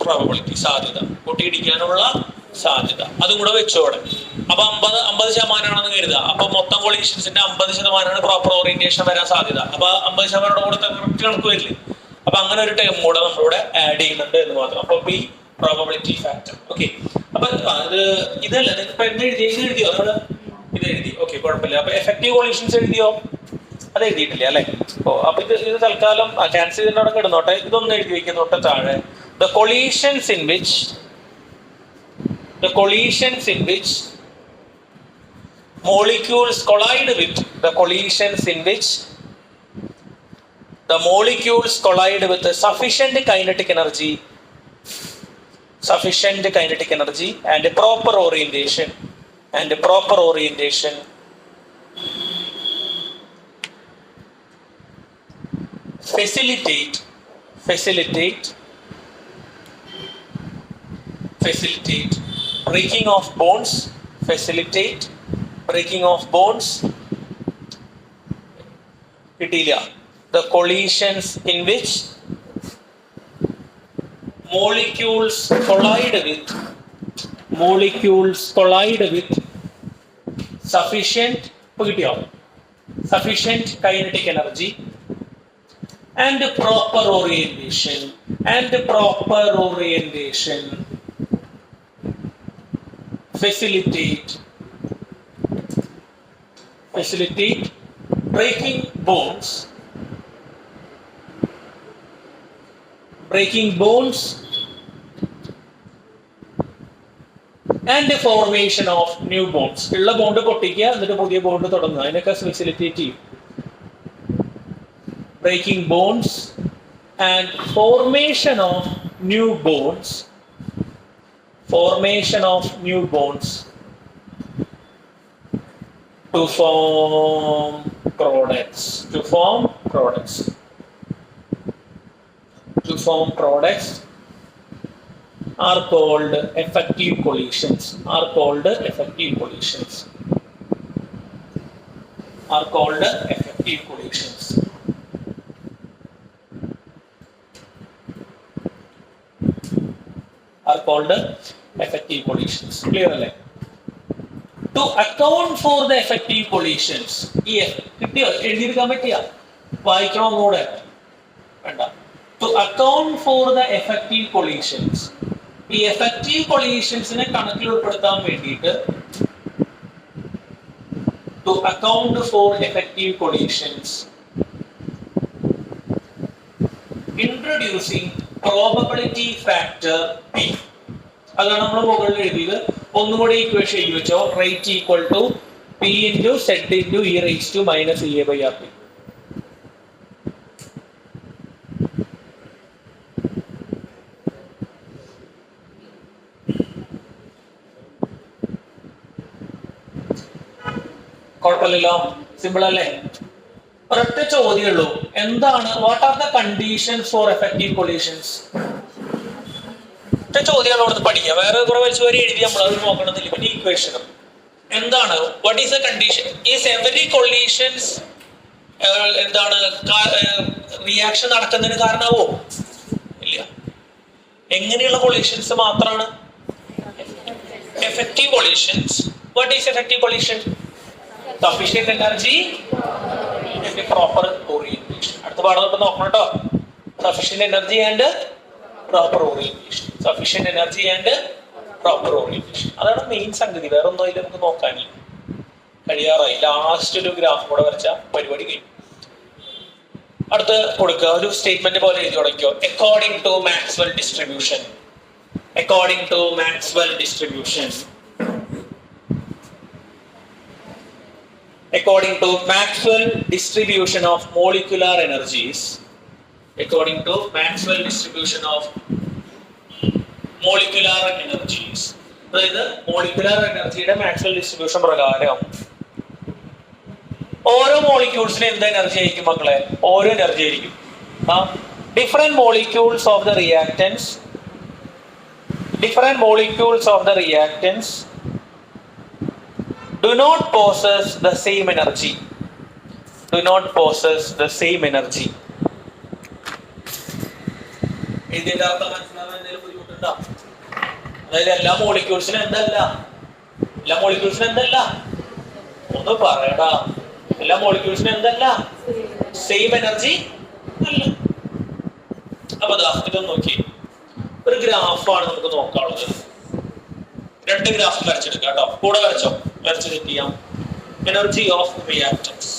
പ്രോബബിലിറ്റി, സാധ്യത, കൂട്ടിയിടിക്കാനുള്ള സാധ്യത, അതും കൂടെ വെച്ചോടെ. അപ്പൊ 50% കരുതുക. അപ്പൊ മൊത്തം കൊളീഷൻസിന്റെ 50% പ്രോപ്പർ ഓറിയന്റേഷൻ വരാൻ സാധ്യത. അപ്പൊ 50% കൂടെ കറക്റ്റ് കണക്ക് വരില്ലേ? അപ്പൊ അങ്ങനെ ഒരു ടേം കൂടെ നമ്മളിവിടെ ആഡ് ചെയ്യുന്നുണ്ട് എന്ന് മാത്രം. അപ്പൊ പി പ്രോബബിലിറ്റി ഫാക്ടർ. ഓക്കെ, അപ്പൊ ഇതല്ല ഇപ്പൊ എഴുതിയോ നമ്മള്? ഇത് എഴുതി. ഓക്കെ, കുഴപ്പമില്ല. അപ്പൊ എഫക്റ്റീവ് കൊളീഷൻസ് എഴുതിയോ? അത് എഴുതിയിട്ടില്ല അല്ലെ? ഓ, അപ്പൊ ഇത് തൽക്കാലം ക്യാൻസൽ ചെയ്തിട്ട് കിടന്നോട്ടെ. ഇതൊന്നും എഴുതി വെക്കുന്നോട്ടെ താഴെ. The collisions in which molecules collide with sufficient kinetic energy and proper orientation facilitate breaking of bonds, കിട്ടിയില്ല. The collisions in which molecules collide with sufficient kinetic energy and proper orientation facilitate breaking bonds and the formation of new bonds. ഉള്ള bond പൊട്ടിക്കുക, എന്നിട്ട് പുതിയ bond തുടങ്ങുക, അതിനൊക്കെ facilitate ചെയ്യും. Breaking bonds and formation of new bonds to form products are called effective collisions. Clear അല്ലേ? To account for the effective collisions, കിട്ടിയോ? എഴുതിയെടുക്കാൻ പറ്റിയ? വായിക്കണോ ഒന്നുകൂടെ? വേണ്ട. To account for the effective collisions, ഈ effective collisionsനെ കണക്കിൽ ഉൾപ്പെടുത്താൻ വേണ്ടിയിട്ട് to account for effective collisions, introducing probability factor P. അതാണ് നമ്മൾ മുകളിൽ എഴുതിയത്. ഒന്നുകൂടി ഇക്വേഷൻ എഴുതി വെച്ചോ. Rate equal to P into Z into E raise to minus E A by R T. കുഴപ്പമില്ലല്ലോ, സിമ്പിൾ അല്ലേ? ഒരൊറ്റ ചോദ്യമുള്ളൂ, എന്താണ് what are the conditions for effective collisions? ഒറ്റ ചോദ്യമാണ് അവിടുന്ന് പഠിക്കുക, വേറെ കുറെ വലിച്ചു വരെ എഴുതി നമ്മളത് നോക്കണമെന്നില്ല. പിന്നെ ഇക്വേഷനും എന്താണ്, what is the condition? Is every collisions എന്താണ് റിയാക്ഷൻ നടക്കുന്നതിന് കാരണമാവോ? ഇല്ല. എങ്ങനെയുള്ള കൊളീഷൻസ് മാത്രമാണ് effective collisions? What is effective collision? Sufficient energy and proper orientation. അടുത്ത പാഠം നമുക്ക് നോക്കണം കേട്ടോ. Sufficient energy and proper orientation. Sufficient energy and proper orientation. അതാണ് മെയിൻ സംഗതി, വേറെ ഒന്നും അതിൽ നമുക്ക് നോക്കാനില്ല. കഴിയാറായി, ലാസ്റ്റ് ഒരു ഗ്രാഫ് കൂടെ വരച്ച പരിപാടി കഴിയും. അടുത്ത് കൊടുക്കുക, ഒരു സ്റ്റേറ്റ്മെന്റ് പോലെ എഴുതി തുടങ്ങിക്കോ. According to Maxwell distribution. According to Maxwell distribution. According to Maxwell distribution of molecular energies. According to Maxwell distribution of molecular energies. അതായത് മോളിക്കുലാർ എനർജിയുടെ മാക്സ്വെൽ ഡിസ്ട്രിബ്യൂഷൻ പ്രകാരം ഓരോ മോളിക്യൂൾസിന് എന്ത് എനർജി ആയിരിക്കും മക്കളെ? ഓരോ എനർജി ആയിരിക്കും. Different molecules of the reactance. Different molecules of the reactants do not possess the same energy. Do not possess the same energy. ഇതിന്റെ അർത്ഥം മനസ്സിലാവാൻ എന്തെങ്കിലും ബുദ്ധിമുട്ടുണ്ടോ? അതായത് എല്ലാ മോളിക്യൂൾസിനും എന്തല്ല? എല്ലാ മോളിക്യൂൾസിനും എന്തല്ല? ഒന്ന് പറയടാ. എല്ലാ മോളിക്യൂൾസിനും എന്തല്ല? സെയിം എനർജി അല്ല. അപ്പൊ ഇതൊന്ന് നോക്കി, ഒരു ഗ്രാഫാണ് നമുക്ക് നോക്കാനുള്ളത്. രണ്ട് ഗ്രാഫ് വരച്ചെടുക്കാം കേട്ടോ, കൂടെ വരച്ചോ, വരച്ച് സെറ്റ് ചെയ്യാം. Energy of reactants.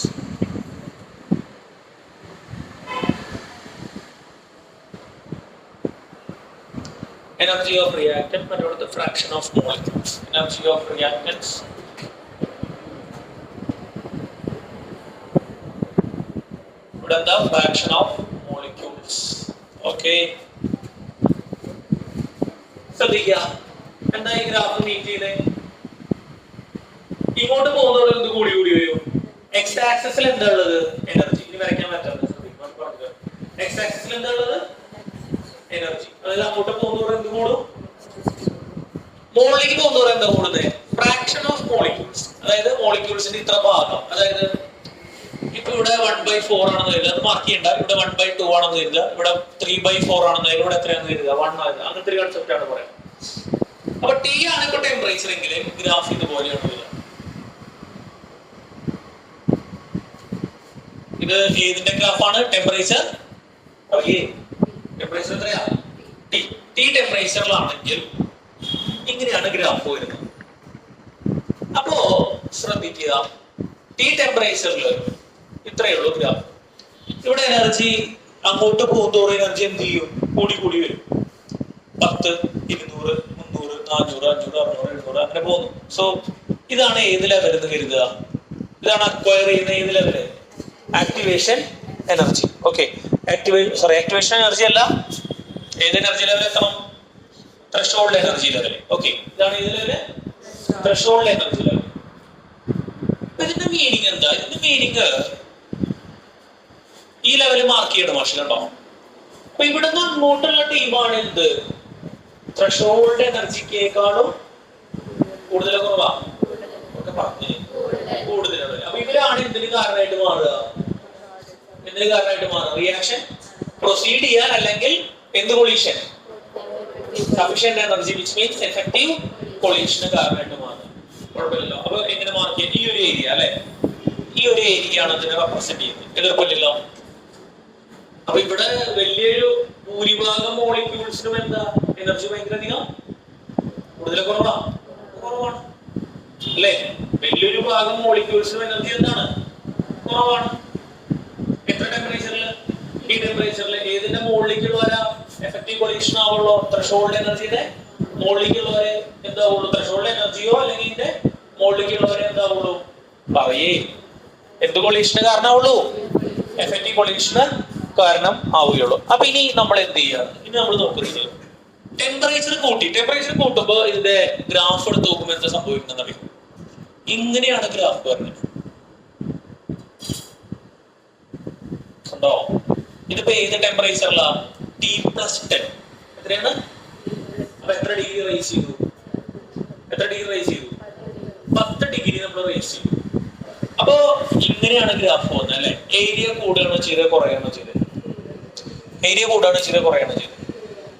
Energy of reactant and the fraction of molecules. Energy of reactants. What are the fraction of molecules? Okay. ശ്രദ്ധിക്കുക, എന്താ ഈ ഗ്രാഫ് മീറ്റ് ചെയ്തേ? ഇങ്ങോട്ട് പോകുന്നതോടെ എന്ത് കൂടി കൂടി വരും? എക്സ് ആക്സിസിൽ എന്താ ഉള്ളത്? എനർജി. ഇനി വരയ്ക്കാൻ പറ്റാത്ത എക്സ് ആക്സിസിൽ എന്താ ഉള്ളത്? എനർജി. അതായത് അങ്ങോട്ട് പോകുന്നതോടെ എന്ത് കൂടും? മോളിലേക്ക് പോകുന്നതോടെ എന്താ കൂടുന്നത്? Fraction of molecules. അതായത് മോളിക്യൂൾസിന്റെ ഇത്ര ഭാഗം. അതായത് ഇപ്പൊ ഇവിടെ 1/4 ആണെന്ന് കരുതുക, അത് മാർക്ക് ചെയ്യണ്ട. ഇവിടെ 1/2 ആണെന്ന് കരുതുക, ഇവിടെ 3/4 ആണെന്ന് കരുതുക, ഇവിടെ എത്രയാണെന്ന് കരുതുക 1 ആണ്. അങ്ങനത്തെ ഒരു കൺസെപ്റ്റ് ആണ് പറയാം. അപ്പൊ T ആണ് ഇപ്പൊ ടെമ്പറേച്ചർ എങ്കിൽ ഗ്രാഫ് ഇതുപോലെയാണ് വരിക. ഇത് ഏതിന്റെ ഗ്രാഫാണ്? ടെമ്പറേച്ചർ. ടെമ്പറേച്ചർ എത്രയാ? T ടെമ്പറേച്ചറിലാണെങ്കിൽ ഇങ്ങനെയാണ് ഗ്രാഫ് വരുന്നത്. അപ്പോ ശ്രദ്ധിക്കുക, T ടെമ്പറേച്ചറിൽ ഇത്രയേ ഉള്ളൂ ഗ്രാഫ്. ഇവിടെ എനർജി അങ്ങോട്ട് പോകുന്നതോടെ എനർജി എന്ത് ചെയ്യും? കൂടി കൂടി വരും. 10, 200, 300, 400, 500, 600, 700 അങ്ങനെ പോകുന്നു. സോ ഇതാണ് ഏത് ലെവൽ എന്ന് കരുതുക? ഇതാണ് അക്വയർ ചെയ്യുന്ന ഏത് level? Activation energy. Okay, activation energy അല്ല, ഏത് എനർജി ലെവൽ എത്തണം? Threshold energy level. ഓക്കെ, ഇതാണ് ഏത് ലെവല്? Threshold energy level. ഇതിന്റെ മീനിങ് എന്താ? ഇതിന്റെ മീനിങ് ഈ ലെവല് മാർക്ക് ചെയ്യണം മാഷ്, കണ്ടോ? അപ്പൊ ഇവിടുന്ന് അങ്ങോട്ടുള്ള ടീമാണ് എന്ത്? ത്രെഷോൾഡ് എനർജിക്കേക്കാളും കൂടുതലോ കുറവാ? ഒക്കെ പറഞ്ഞു കൂടുതലാണ്. അപ്പൊ ഇവരാണ് എന്തിന് കാരണമായിട്ട് മാറുക? എന്തിന് കാരണമായിട്ട് മാറുക? റിയാക്ഷൻ പ്രൊസീഡ് ചെയ്യാൻ, അല്ലെങ്കിൽ എന്ത് collision? Sufficient energy which means effective കൊളീഷന് കാരണമായിട്ട് മാറുക. കുഴപ്പമില്ലല്ലോ. അപ്പൊ എങ്ങനെ മാർക്ക് ചെയ്യാം? ഈ ഒരു ഏരിയ അല്ലെ, ഈ ഒരു ഏരിയയാണ് അതിനെ റെപ്രസെന്റ് ചെയ്യുന്നത്. എതിർപ്പില്ലല്ലോ. അപ്പൊ ഇവിടെ വലിയൊരു ഭൂരിഭാഗം മോളിക്യൂൾസിനും എന്താ എനർജി ഭയങ്കര അധികം കൂടുതൽ കുറവാണ് അല്ലെ? വലിയൊരു ഭാഗം മോളിക്യൂൾസിനും എനർജി എന്താണ്? കുറവാണ്. എത്ര ടെമ്പറേച്ചറിൽ? ഈ ടെമ്പറേച്ചറിൽ ഏതിന്റെ മുകളിലേക്കുള്ളവരാ എഫക്റ്റീവ് കൊളീഷൻ ആവുള്ളൂ? ത്രെഷോൾഡ് എനർജിയുടെ മുകളിലേക്കുള്ളവരെ എന്താവുള്ളൂ? ത്രെഷോൾഡ് എനർജിയോ അല്ലെങ്കിൽ ഇതിന്റെ മുകളിലേക്കുള്ളവരെ എന്താവുള്ളൂ? പറയേ, എന്ത് കൊളീഷന് കാരണമാവുള്ളൂ? എഫക്റ്റീവ് കൊളീഷന് കാരണം ആവുകയുള്ളൂ. അപ്പൊ ഇനി നമ്മൾ എന്ത് ചെയ്യാണ്? ഇനി നമ്മൾ നോക്കുന്നത് ടെമ്പറേച്ചർ കൂട്ടുമ്പോ ഇതിന്റെ ഗ്രാഫ് എടുത്ത് നോക്കുമ്പോൾ എന്താ സംഭവിക്കുന്നത് അറിയാം? ഇങ്ങനെയാണ് ഗ്രാഫ് വരുന്നത്. ഉണ്ടോ? ഇതിപ്പോ ഏത് ടെമ്പറേച്ചറിലാ? T+10. എത്രയാണ്? അപ്പൊ എത്ര ഡിഗ്രി റൈസ് ചെയ്തു? എത്ര ഡിഗ്രി റൈസ് ചെയ്തു? 10 ഡിഗ്രി നമ്മൾ റൈസ് ചെയ്തു. അപ്പോ ഇങ്ങനെയാണ് ഗ്രാഫ് പോകുന്നത് അല്ലെ. ഏരിയ കൂടുകയാണോ ചെയ്തത്, കുറയാണോ ചെയ്തത്? ഏരിയ കൂടുകയാണോ ചെയ്തത്, കുറയാണോ ചെയ്തത്?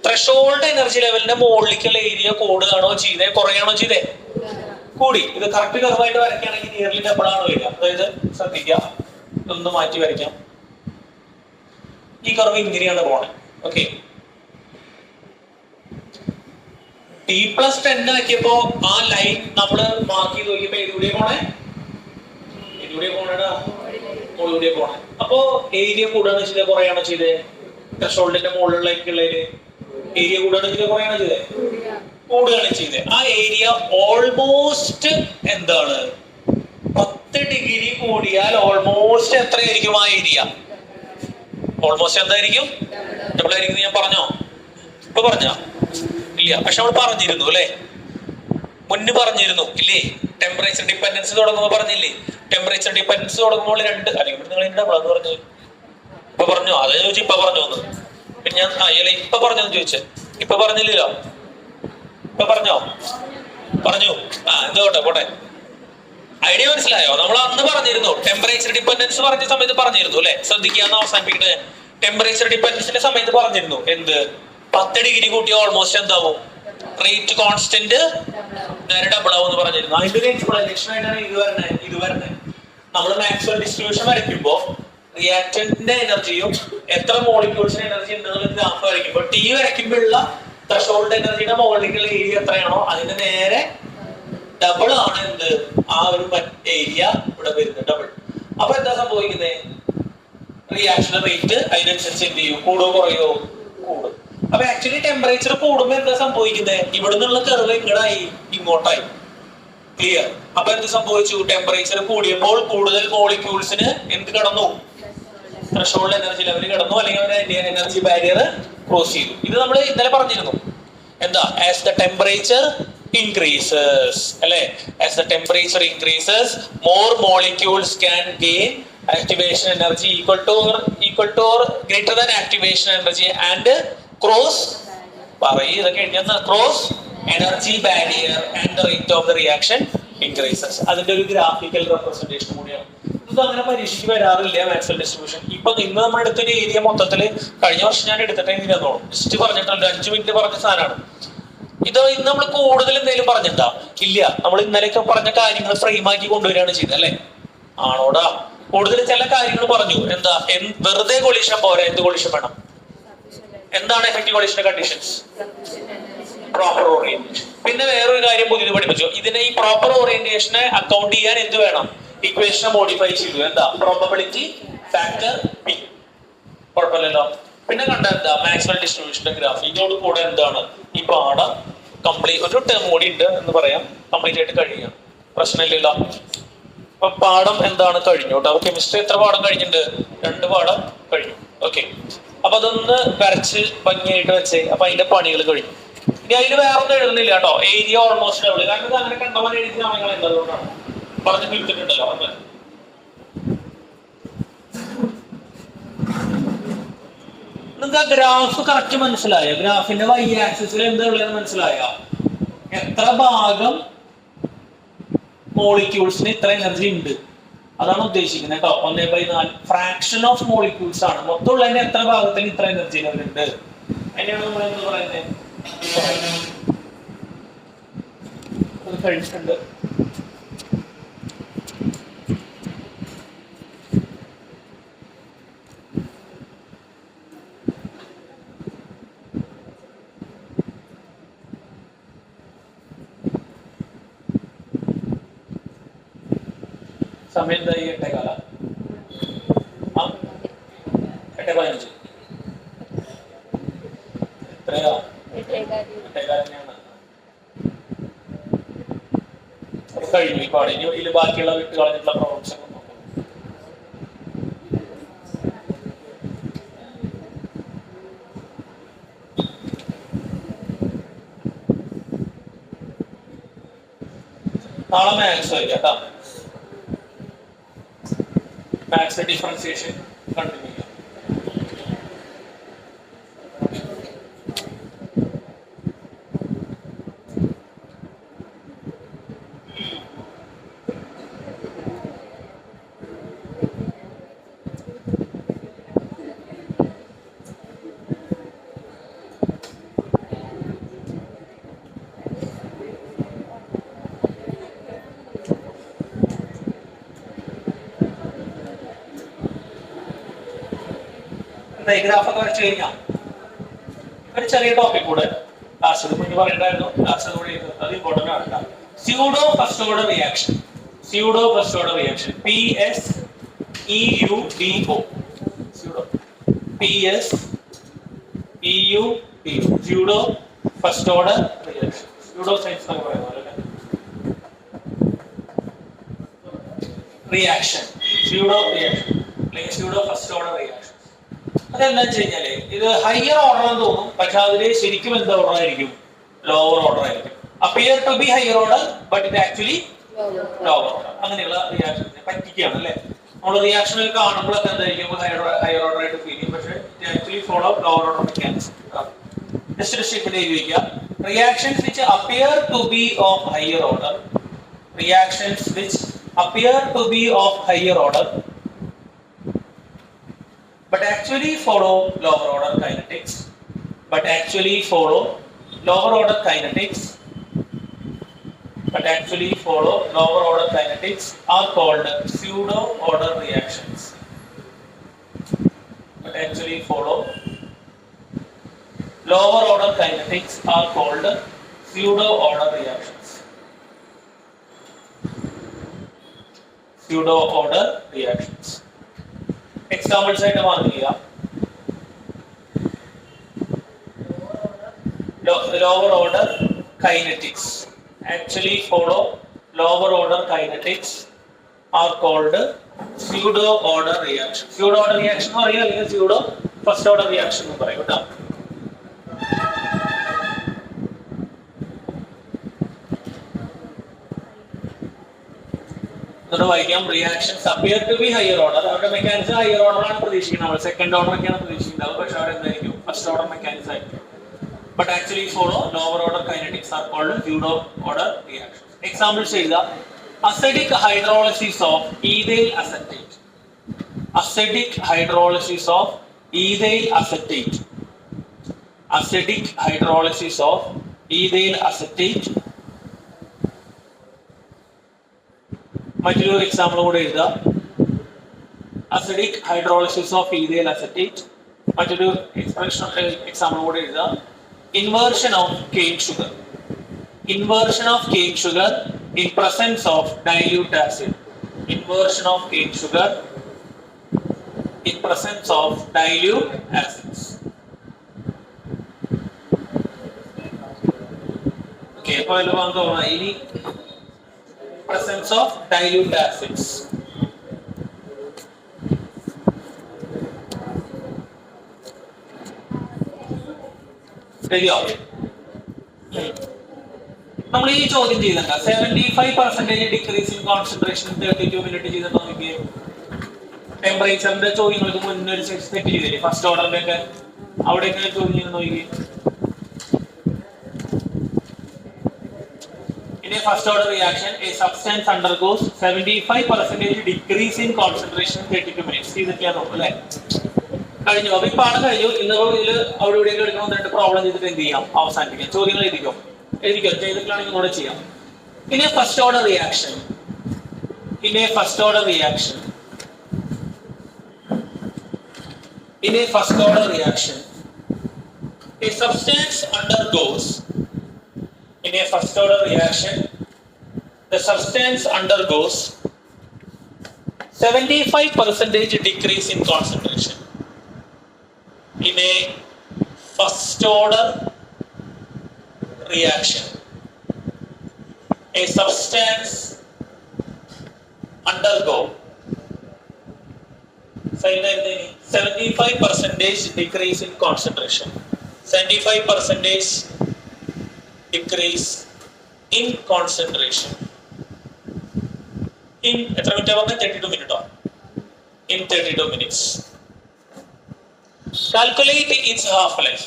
ത്രെഷോൾഡ് എനർജി ലെവലിന്റെ മുകളിലേക്കുള്ള ഏരിയ കൂടുകയാണോ ചെയ്തേ, കുറയാണോ ചെയ്തേ? കൂടി. ഇത് കറക്റ്റ് കർവായിട്ട് വരയ്ക്കുകയാണെങ്കിൽ നിയർലി ഡബിൾ ആണ് വരിക. അതായത് ശ്രദ്ധിക്കാം, ഇതൊന്ന് മാറ്റി വരയ്ക്കാം. ഈ കർവ് ഇങ്ങനെയാണ് പോണേ. ഓക്കെ, T+10 ആക്കിയപ്പോ ആ ലൈൻ നമ്മള് മാർക്ക് ചെയ്ത് നോക്കിയപ്പോ ഏതുകൂടിയ പോണേ? ഏതുകൂടിയ പോണേടാ? മുകളിലൂടെ പോണേ. അപ്പോ ഏരിയ കൂടുകയാണോ ചെയ്തേ, കുറയാണോ ചെയ്തേ? ത്രെഷോൾഡിന്റെ മുകളിലേക്കുള്ളതില് ഏരിയ കൂടുകയാണോ ചെയ്തേ, കുറയാണോ ചെയ്തേ? കൂടുകയാണ് ചെയ്തത്. ആ ഏരിയ ഓൾമോസ്റ്റ് എന്താണ്? 10 ഡിഗ്രി കൂടിയാൽ ഓൾമോസ്റ്റ് എത്രയായിരിക്കും ആ ഏരിയ? ഓൾമോസ്റ്റ് എന്തായിരിക്കും? ഡബിൾ ആയിരിക്കും. ഞാൻ പറഞ്ഞോ? ഇപ്പൊ പറഞ്ഞോ? ഇല്ല, പക്ഷെ നമ്മൾ പറഞ്ഞിരുന്നു അല്ലെ, മുന്നേ പറഞ്ഞിരുന്നു ഇല്ലേ? ടെമ്പറേച്ചർ ഡിപ്പെൻഡൻസ് തുടങ്ങുമ്പോൾ പറഞ്ഞില്ലേ? ടെമ്പറേച്ചർ ഡിപ്പെൻഡൻസ് തുടങ്ങുമ്പോൾ രണ്ട് അല്ലെങ്കിൽ നിങ്ങൾ ഡബിൾ എന്ന് പറഞ്ഞു. ഇപ്പൊ പറഞ്ഞോ? അത് ചോദിച്ചു. ഇപ്പൊ പറഞ്ഞു എന്ന്. പിന്നെ ഞാൻ അയ്യല്ലേ ഇപ്പൊ പറഞ്ഞെന്ന് ചോദിച്ചേ. ഇപ്പൊ പറഞ്ഞില്ലല്ലോ. ഇപ്പൊ പറഞ്ഞോ? പറഞ്ഞു. എന്തോട്ടെ പോട്ടെ. ഐഡിയ മനസ്സിലായോ? നമ്മൾ അന്ന് പറഞ്ഞിരുന്നു ടെമ്പറേച്ചർ ഡിപ്പെൻഡൻസ് പറഞ്ഞ സമയത്ത് പറഞ്ഞിരുന്നു അല്ലെ. ശ്രദ്ധിക്കാന്ന് അവസാനിപ്പിക്കട്ടെ. ടെമ്പറേച്ചർ ഡിപ്പെൻഡൻസിന്റെ സമയത്ത് പറഞ്ഞിരുന്നു എന്ത്? 10 ഡിഗ്രി കൂട്ടി ഓൾമോസ്റ്റ് എന്താവും? റേറ്റ് കോൺസ്റ്റന്റ് നേരെ ഡബിൾ ആവും എന്ന് പറഞ്ഞിരുന്നു. അതിന്റെ ഒരു എക്സ്പ്ലനേഷൻ ആയിട്ടാണ് ഇത് വരുന്നത്. നമ്മൾ മാക്സ്വെൽ ഡിസ്ട്രിബ്യൂഷൻ വരയ്ക്കുമ്പോ റിയാക്ടന്റിന്റെ എനർജിയും എത്ര മോളിക്യൂൾസിന്റെ എനർജി ഉണ്ടെന്നുള്ള ഗ്രാഫ് വരയ്ക്കുമ്പോൾ T വരയ്ക്കുമ്പോഴുള്ള ത്രെഷോൾഡ് എനർജിയുടെ മുകളിലേക്കുള്ള ഏരിയ എത്രയാണോ അതിന്റെ നേരെ ഡബിൾ ആണ് എന്ത്? ആ ഒരു ഏരിയ ഇവിടെ വരുന്നത് ഡബിൾ. അപ്പൊ എന്താ സംഭവിക്കുന്നത്? റിയാക്ഷൻ റേറ്റ് അതിനനുസരിച്ച് എന്ത് ചെയ്യും? കൂടുകയോ കുറയോ? കൂടും. അപ്പൊ ആക്ച്വലി ടെമ്പറേച്ചർ കൂടുമ്പോ എന്താ സംഭവിക്കുന്നത്? ഇവിടെ നിന്നുള്ള കർവ് ഇങ്ങോട്ടായി, ഇങ്ങോട്ടായി. ക്ലിയർ? അപ്പൊ എന്ത് സംഭവിച്ചു? ടെമ്പറേച്ചർ കൂടിയപ്പോൾ കൂടുതൽ മോളിക്യൂൾസിന് എന്ത് കടന്നു? ത്രെഷോൾഡ് എനർജി ലെവൽ കടന്നു, അല്ലെങ്കിൽ അവരുടെ എനർജി ബാരിയർ ക്രോസ് ചെയ്തു. ഇത് നമ്മൾ ഇന്നലെ പറഞ്ഞിരുന്നു. എന്താ? ആസ് ദ ടെമ്പറേച്ചർ increases അല്ലെ. as the temperature increases more molecules can gain activation energy equal to or greater than activation energy and cross cross energy barrier and the rate of the reaction increases. അതിന്റെ ഒരു graphical representation കൂടിയാണ്. ഇത് അങ്ങനെ പരീക്ഷയ്ക്ക് വരാറില്ല Maxwell distribution. ഇപ്പൊ ഇന്ന് നമ്മൾ എടുത്തൊരു ഏരിയ മൊത്തത്തില് കഴിഞ്ഞ വർഷം ഞാൻ എടുത്തിട്ടേ തോന്നുന്നു ജസ്റ്റ് പറഞ്ഞിട്ടുണ്ട്. 5 മിനിറ്റ് പറഞ്ഞ സാധനമാണ് ഇത്. ഇന്ന് നമ്മൾ കൂടുതൽ എന്തെങ്കിലും പറഞ്ഞിട്ടാ? ഇല്ല. നമ്മൾ ഇന്നലെയൊക്കെ പറഞ്ഞ കാര്യങ്ങൾ ഫ്രെയിം ആക്കി കൊണ്ടുവരികയാണ് ചെയ്തത് അല്ലെ. ആണോടാ? കൂടുതൽ ചില കാര്യങ്ങൾ പറഞ്ഞു. എന്താ? വെറുതെ കൊളീഷൻ പോരാ, എന്ത് കൊളീഷൻ വേണം? എന്താണ് എഫക്റ്റീവ് കൊളീഷന്റെ കണ്ടീഷൻസ്? Proper orientation. പിന്നെ വേറൊരു കാര്യം പുതിയത് പഠിപ്പിച്ചു. ഇതിനെ ഈ പ്രോപ്പർ ഓറിയന്റേഷനെ അക്കൗണ്ട് ചെയ്യാൻ എന്ത് വേണം? ഇക്വേഷനെ മോഡിഫൈ ചെയ്തു. എന്താ? Probability factor P. കുഴപ്പമില്ലല്ലോ. പിന്നെ കണ്ട എന്താ? മാക്സ്വെൽ ഡിസ്ട്രിബ്യൂഷന്റെ ഗ്രാഫ്. ഇതോട് കൂടെ എന്താണ് ഈ പാഠം കംപ്ലീറ്റ്? ഒരു ടേം കൂടി ഉണ്ട് എന്ന് പറയാം, കംപ്ലീറ്റ് ആയിട്ട് കഴിയാം. പ്രശ്നമില്ലല്ലോ. അപ്പൊ പാഠം എന്താണ്? കഴിഞ്ഞു കേട്ടോ. അപ്പൊ കെമിസ്ട്രി എത്ര പാഠം കഴിഞ്ഞിട്ടുണ്ട്? 2 പാഠം കഴിഞ്ഞു. ഓക്കെ, അപ്പൊ അതൊന്ന് വരച്ച് ഭംഗിയായിട്ട് വെച്ചേ. അപ്പൊ അതിന്റെ പണികൾ കഴിഞ്ഞു. ഇനി അതിന് വേറെ ഒന്നും എഴുതുന്നില്ല കേട്ടോ. Area almost double. കാരണം ഇത് അങ്ങനെ കണ്ടവൻ എഴുതി സമയങ്ങൾ എന്തുകൊണ്ടാണ് പറഞ്ഞു തീർത്തിട്ടുണ്ടല്ലോ. അന്ന് നിങ്ങൾക്ക് ആ ഗ്രാഫ് കറക്റ്റ് മനസ്സിലായോ? ഗ്രാഫിന്റെ വൈ ആക്സിസിൽ എന്താ ഉള്ളതെന്ന് മനസ്സിലായോ? എത്ര ഭാഗം മോളിക്യൂൾസിന് ഇത്ര എനർജി ഉണ്ട് അതാണ് ഉദ്ദേശിക്കുന്നത് കേട്ടോ. 1/4 ഫ്രാക്ഷൻ ഓഫ് മോളിക്യൂൾസ് ആണ്. മൊത്തം ഉള്ളതിന്റെ എത്ര ഭാഗത്തിന് ഇത്ര എനർജി ലെവൽ ഉണ്ട് അതിനെയാണ് നമ്മൾ എന്ത് പറയുന്നത്? കഴിച്ചിട്ടുണ്ട്. സമയം എന്തായി? 8:15. 8:15. എത്രയാ? 8:15 കഴിഞ്ഞു ഈ പാട്. ഇനി ഇതിൽ ബാക്കിയുള്ള വിട്ട് കളഞ്ഞിട്ടുള്ള പ്രോബ്ലംസ് ഒക്കെ നോക്കാം. നാളെ മാത്സ് വരിക കേട്ടോ. മാത്സ് ഡിഫറൻസിയേഷൻ കണ്ടിന്യൂ ചെയ്യാം. ഡയഗ്രാഫ് ഒക്കെ വരച്ചു കഴിഞ്ഞാൽ ഒരു ചെറിയ ടോപ്പിക് കൂടെ ലാസ്റ്റ് കുഞ്ഞു പറയണ്ടായിരുന്നു, ലാസ്റ്റ് കൂടെ അത് ഇമ്പോർട്ടന്റ് ആണ്. Pseudo first order reaction, pseudo first order reaction, PSEUDO, pseudo PSEUDO, pseudo first order reaction, pseudo science എന്ന് പറയുന്നത് റിയാക്ഷൻ, സ്യൂഡോ റിയാക്ഷൻ അല്ലെങ്കിൽ സ്യൂഡോ ഫസ്റ്റ് ഓർഡർ റിയാക്ഷൻ. അതെന്താ വെച്ച് കഴിഞ്ഞാല് ഇത് ഹയർ ഓർഡർ എന്ന് തോന്നും, പക്ഷെ അതില് ശരിക്കും എന്താ ഓർഡർ ആയിരിക്കും? ലോവർ ഓർഡർ ആയിരിക്കും. Appear to be higher order but ഇത് ആക്ച്വലി ലോവർ ഓർഡർ. അങ്ങനെയുള്ള റിയാക്ഷൻസിനെ പറ്റിക്കുകയാണ് അല്ലെ. നമ്മൾ റിയാക്ഷനിൽ കാണുമ്പോഴൊക്കെ എന്തായിരിക്കും ഹയർ ഓർഡർ ആയിട്ട് ഫീൽ ചെയ്യും, പക്ഷെ actually follow lower order mechanism. Just ഒരു സ്റ്റേറ്റ്മെന്റ് എഴുതിക്കുക. Reactions which appear to be of higher order, reactions which appear to be of higher order but actually follow lower order kinetics, but actually follow lower order kinetics, but actually follow lower order kinetics are called pseudo order reactions, but actually follow lower order kinetics are called pseudo order reactions, pseudo order reactions. Examples ആയിട്ട് mark ചെയ്യാം. Lower order kinetics actually follow lower order kinetics are called pseudo order reaction. Pseudo order reaction എന്ന് പറയുക അല്ലെങ്കിൽ pseudo first order reaction എന്ന് പറയും കേട്ടോ. വായിക്കാം. Reactions appear to be higher order, അവരുടെ മെക്കാനിസം ഹയർ ഓർഡർ ആണ് പ്രതീക്ഷിക്കുന്നത്, നമ്മൾ സെക്കൻഡ് ഓർഡർ ഒക്കെയാണ് പ്രതീക്ഷിക്കുന്നത്, പക്ഷെ അവിടെ എന്തായിരിക്കും? ഫസ്റ്റ് ഓർഡർ മെക്കാനിസം ആയിരിക്കും. But actually follow lower order kinetics are called pseudo order reactions. Examples എഴുതാം. Acidic hydrolysis of ethyl acetate, acidic hydrolysis of ethyl acetate, acidic hydrolysis of ethyl acetate. മറ്റൊരു example കൂടെ എഴുതാം. Acidic hydrolysis of ethyl acetate. മറ്റൊരു example കൂടെ എഴുതാം. Inversion of cane sugar, inversion of cane sugar in presence of dilute acid, inversion of cane sugar in presence of dilute acids. Okay, അപ്പോൾ ഇനി presence of dilute acids. റെഡിയോ? നമ്മൾ ഈ ചോദ്യം ചെയ്തിട്ടുണ്ട്. 75% decrease in concentration 32 minute ചെയ്തിട്ട് നോക്കിയേ. ടെമ്പറേച്ചറിന്റെ ചോദ്യങ്ങൾക്ക് മുന്നേ ഒരു സെറ്റ് ചെയ്തില്ലേ ഫസ്റ്റ് ഓർഡറിന്റെ ഒക്കെ, അവിടെയൊക്കെ ചോദ്യം ചെയ്ത് നോക്കിയേ. In a first order reaction, a substance undergoes 75% decrease in concentration in 32 minutes. ഇതൊക്കെയാണ് അല്ലേ? കഴിഞ്ഞു. അപ്പൊ ഈ പാഠം കഴിഞ്ഞു. ഇന്നോട് ഇതിൽ അവിടെ ഇവിടെയൊക്കെ എടുക്കണം, എന്നിട്ട് പ്രോബ്ലം ചെയ്തിട്ട് എന്ത് ചെയ്യാം? അവസാനിപ്പിക്കാം. ചോദ്യങ്ങൾ എഴുതിക്കോ, ചെയ്തിട്ടാണെങ്കിൽ ഒന്നുകൂടെ ചെയ്യാം. In a first order reaction, in a first order reaction, in a first order reaction, a substance undergoes, in a first order reaction, the substance undergoes 75% decrease in concentration. In a first order reaction, a substance undergo 75% decrease in concentration, 75% decrease in concentration in എത്ര minute പറഞ്ഞ 32 മിനിറ്റോ? in 32 minutes. Calculate its half life.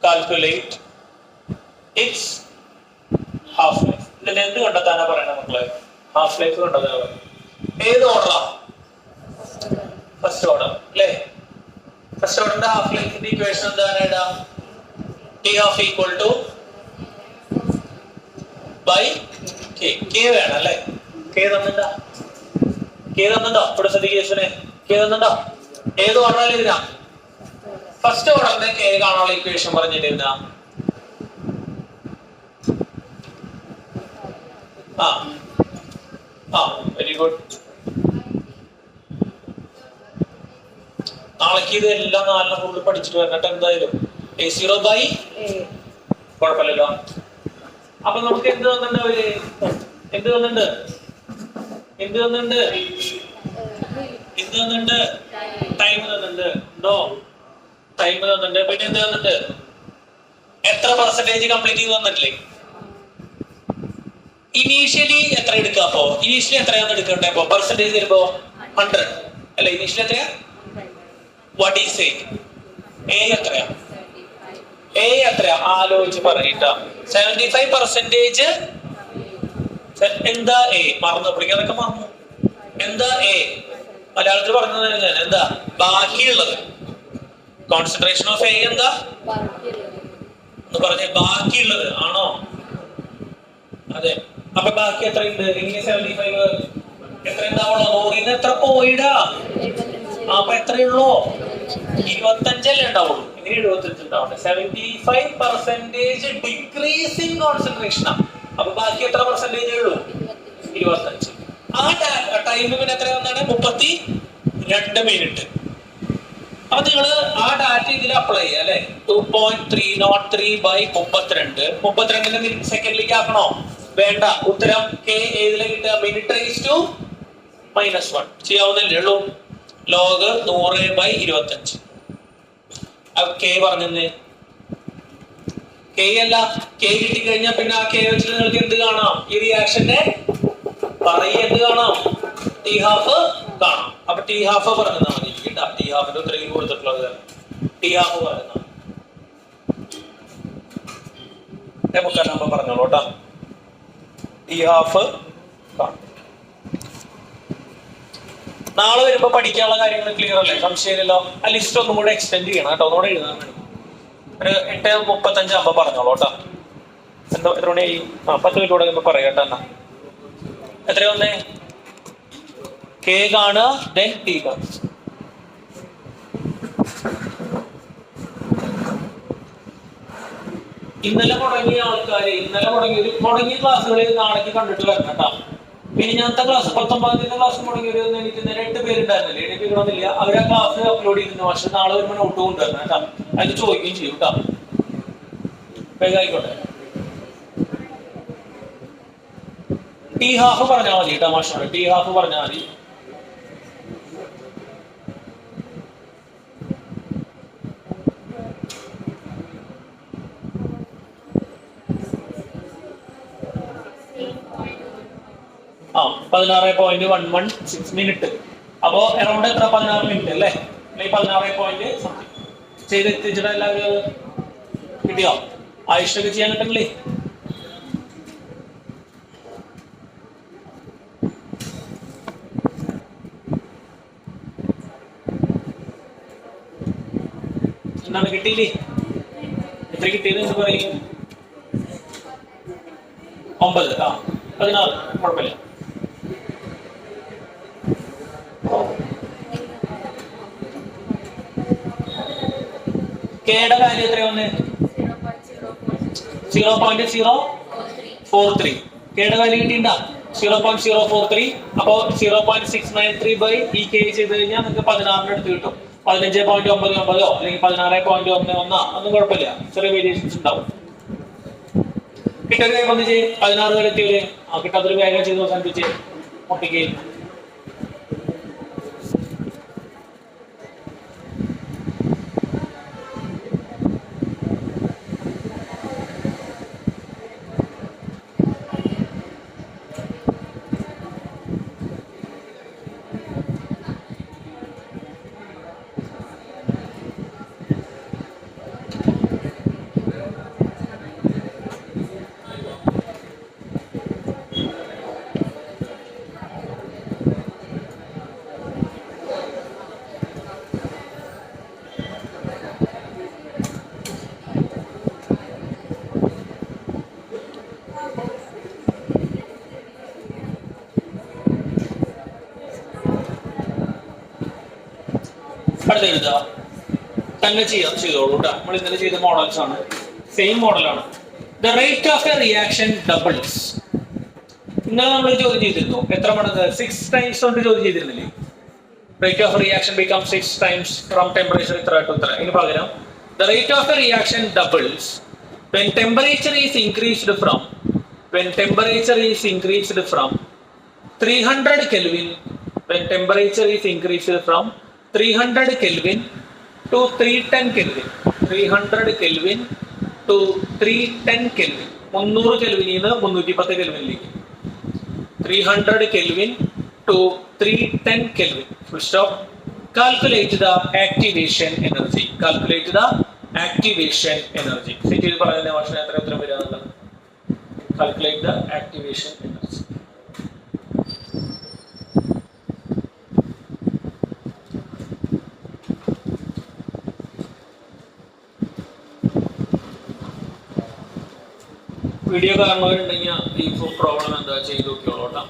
Calculate its half life. ഇതിൽ എന്ത് കണ്ടെത്താനാ പറയണത് മക്കളെ? Half life കണ്ടെത്താനാ പറയുന്നത്. ഏത് ഓർഡറാ? First order അല്ലേ? ഫസ്റ്റ് ഓർഡറിന്റെ ഹാഫ് ലൈഫിന്റെ ഇക്വേഷൻ എന്താണ്? ഇടാം T half equal to by K. K വേണം അല്ലേ? K തന്നിട്ടുണ്ടോ? ഇവിടെ ശ്രദ്ധിക്കേഷനെ K തന്നിട്ടുണ്ടോ? ഏത് ഓർഡറിൽ എഴുതാ? ഫസ്റ്റ് ഓർഡറിന്റെ കെ കാണാനുള്ള ഇക്വേഷൻ പറഞ്ഞിട്ട് എഴുതാ. Very good. നാളേക്ക് ഇത് എല്ലാം 4 കൂടുതൽ പഠിച്ചിട്ട് വന്നിട്ട് എന്തായാലും A0 ബൈ കുഴപ്പമില്ലല്ലോ. അപ്പൊ നമുക്ക് എന്ത് തന്നിട്ടുണ്ട്? അവര് എന്ത് തന്നിട്ടുണ്ട്? ടൈം തന്നിട്ടുണ്ട്. ഉണ്ടോ? ടൈം തന്നിട്ടുണ്ട്. പിന്നെ എന്ത് തന്നിട്ടുണ്ട്? എത്ര പെർസെന്റേജ് കംപ്ലീറ്റ് ചെയ്ത് തന്നിട്ടില്ലേ? ഇനീഷ്യലി എത്ര എടുക്കുക? അപ്പോ ഇനീഷ്യലി എത്രയാണ് എടുക്കണ്ടേ? അപ്പൊ പെർസെന്റേജ് വരുമ്പോ 100 അല്ലെ? ഇനീഷ്യലി എത്രയാ? What is A? എത്രയാ? എത്രയാ? ആലോചിച്ച് പറയട്ടാ. 75% എന്താ എ? മറന്നു പിടിക്കാൻ അതൊക്കെ മറന്നു. എന്താ എ? മലയാളത്തിൽ പറഞ്ഞത് എന്താ? ബാക്കിയുള്ളത്. കോൺസെൻട്രേഷൻ ഓഫ് എ എന്താ എന്ന് പറഞ്ഞ ബാക്കിയുള്ളത് ആണോ? അതെ. അപ്പൊ ബാക്കി എത്ര ഉണ്ട്? ഇങ്ങനെ 75 എത്ര ഉണ്ടാവുള്ളൂ? 100 എത്ര പോയിടാ? അപ്പൊ എത്രയുള്ളൂ? 25 അല്ലേ ഉണ്ടാവുള്ളൂ. ഇങ്ങനെ 75 ഉണ്ടാവട്ടെ. 75% ഡിക്രീസ് ഇൻ കോൺസെൻട്രേഷൻ. അപ്പൊ ബാക്കി എത്ര പെർസെന്റേജ് ഉള്ളൂ? 25. ആ ടൈം പിന്നെ എത്ര വന്നാണ്? 32 മിനിറ്റ്. അപ്പൊ നിങ്ങള് ആ ഡാറ്റ ഇതിൽ അപ്ലൈ ചെയ്യാം അല്ലെ? 2.303 ബൈ 32. 32 സെക്കൻഡിലേക്ക് ആക്കണോ? വേണ്ട. ഉത്തരം കെ ഏതിലെ കിട്ടുക? മിനിറ്റ് റൈസ് ടു -1 ചെയ്യാവുന്നല്ലേ ഉള്ളൂ. Log 100 by 25. അപ്പൊ കെ പറഞ്ഞേ കെ അല്ല. കെ കിട്ടിക്കഴിഞ്ഞാൽ പിന്നെ ആ കെ വെച്ചിട്ട് നിങ്ങൾക്ക് എന്ത് കാണാം? ഈ റിയാക്ഷന്റെ എന്ത് കാണാം? ടി ഹാഫ് കാണാം. അപ്പൊ ടി ഹാഫ് പറഞ്ഞാൽ മതി കേട്ടാ. ടി ഹാഫിന്റെ ഉത്തരം കൊടുത്തിട്ടുള്ളത് ടി ഹാഫ് പറയുന്ന നമുക്ക് പറഞ്ഞോളൂ കേട്ടാ. ടി ഹാഫ് കാണും. നാളെ വരുമ്പോ പഠിക്കാനുള്ള കാര്യങ്ങൾ ക്ലിയർ അല്ലേ? സംശയമില്ലല്ലോ. ആ ലിസ്റ്റ് ഒന്നും കൂടെ എക്സ്റ്റെൻഡ് ചെയ്യണം കേട്ടോ. ഒന്നുകൂടെ എഴുതാൻ വേണം. ഒരു 8:35 ആകുമ്പോ പറഞ്ഞോളൂ കേട്ടോ. എന്തോ എത്ര മണി? 10 മിനിറ്റ് കൂടെ പറയട്ടെ. എന്നാ എത്ര വന്നേ? കെ കാണുക, ദെൻ ടി കാണുക. ഇന്നലെ മുടങ്ങിയ ആൾക്കാര് മുടങ്ങിയ ക്ലാസ്സുകളിൽ നാളേക്ക് കണ്ടിട്ട് വരണം കേട്ടോ. പിന്നെ ഞാനത്തെ ക്ലാസ് 19 ക്ലാസ് മുടങ്ങിയൊരു എനിക്ക് 8 പേരുണ്ടായിരുന്നില്ലേ? 7 പേരൊന്നുമില്ല. അവർ ആ ക്ലാസ് അപ്ലോഡ് ചെയ്തിരുന്നു. പക്ഷെ നാളെ വരുമ്പോൾ നോട്ട് കൊണ്ടുവരണം കേട്ടോ. അതിന് ചോദിക്കുകയും ചെയ്യും കേട്ടോ. വേഗം ആയിക്കോട്ടെ. ടി ഹാഫ് പറഞ്ഞാൽ മതി കേട്ടോ മാഷോട്. ടി ഹാഫ് പറഞ്ഞാൽ മതി. ആ 16.116 മിനിറ്റ്. അപ്പോ അറൗണ്ട് എത്ര? 16 മിനിറ്റ് അല്ലേ? 16 ചെയ്ത് എത്തിച്ചിട്ട് എല്ലാവരും കിട്ടിയോ? ആയുഷൊക്കെ ചെയ്യാൻ കിട്ടണില്ലേ? എന്താണ് കിട്ടിയില്ലേ? എത്ര കിട്ടിയത് എന്ന് പറയും? 9. 16 കുഴപ്പമില്ല. കെയുടെ വാല്യൂ എത്രയാ വന്ന്? 0.043. കെയുടെ വാല്യൂ കിട്ടിയിട്ടുണ്ടാ? 0.043. അപ്പോ 0.693 ബൈ ഈ കെ ചെയ്ത് കഴിഞ്ഞാൽ നിങ്ങൾക്ക് 16 അടുത്ത് കിട്ടും. 15.99 അല്ലെങ്കിൽ 16.11 ഒന്നും കുഴപ്പമില്ല. ചെറിയ വേരിയേഷൻസ് ഉണ്ടാവും. കിട്ടൊരു വേഗം ചെയ്യും. 16 വരെ എത്തിയല്ലേ? കിട്ടാത്തൊരു വേഗം ചെയ്ത് അവസാനിപ്പിച്ച് മുട്ടിക്ക്. അടുത്ത എഴുതുക, തന്നെ ചെയ്തോളൂ കേട്ടോ. നമ്മൾ ഇന്നലെ ചെയ്ത മോഡൽസ് ആണ്, സെയിം മോഡലാണ്. The rate of A reaction doubles. ഇന്നലെ നമ്മൾ ചോദ്യം ചെയ്തിരുന്നു, എത്ര മടങ്ങ്? 6 times കൊണ്ട് ചോദ്യം ചെയ്തിരുന്നില്ലേ? Rate of reaction become 6 times from temperature ഇത്ര ടു ഇത്ര. ഇതിന് പകരം the rate of a reaction doubles when temperature is increased from 300 Kelvin to 310 Kelvin. 300 Kelvin to 310 Kelvin. 300 Kelvin നിന്ന് 310 Kelvinലേക്ക്. 300 Kelvin to 310 Kelvin. Full stop. Calculate the activation energy. Set ചെയ്ത് പറയുന്ന ഭാഷ എത്ര ഉത്തരം വരിക? Calculate the activation energy. Video കാണുന്നവരുണ്ടെങ്കിൽ ഈ problem എന്താ ചെയ്ത് നോക്കിയോളൂ കേട്ടോ.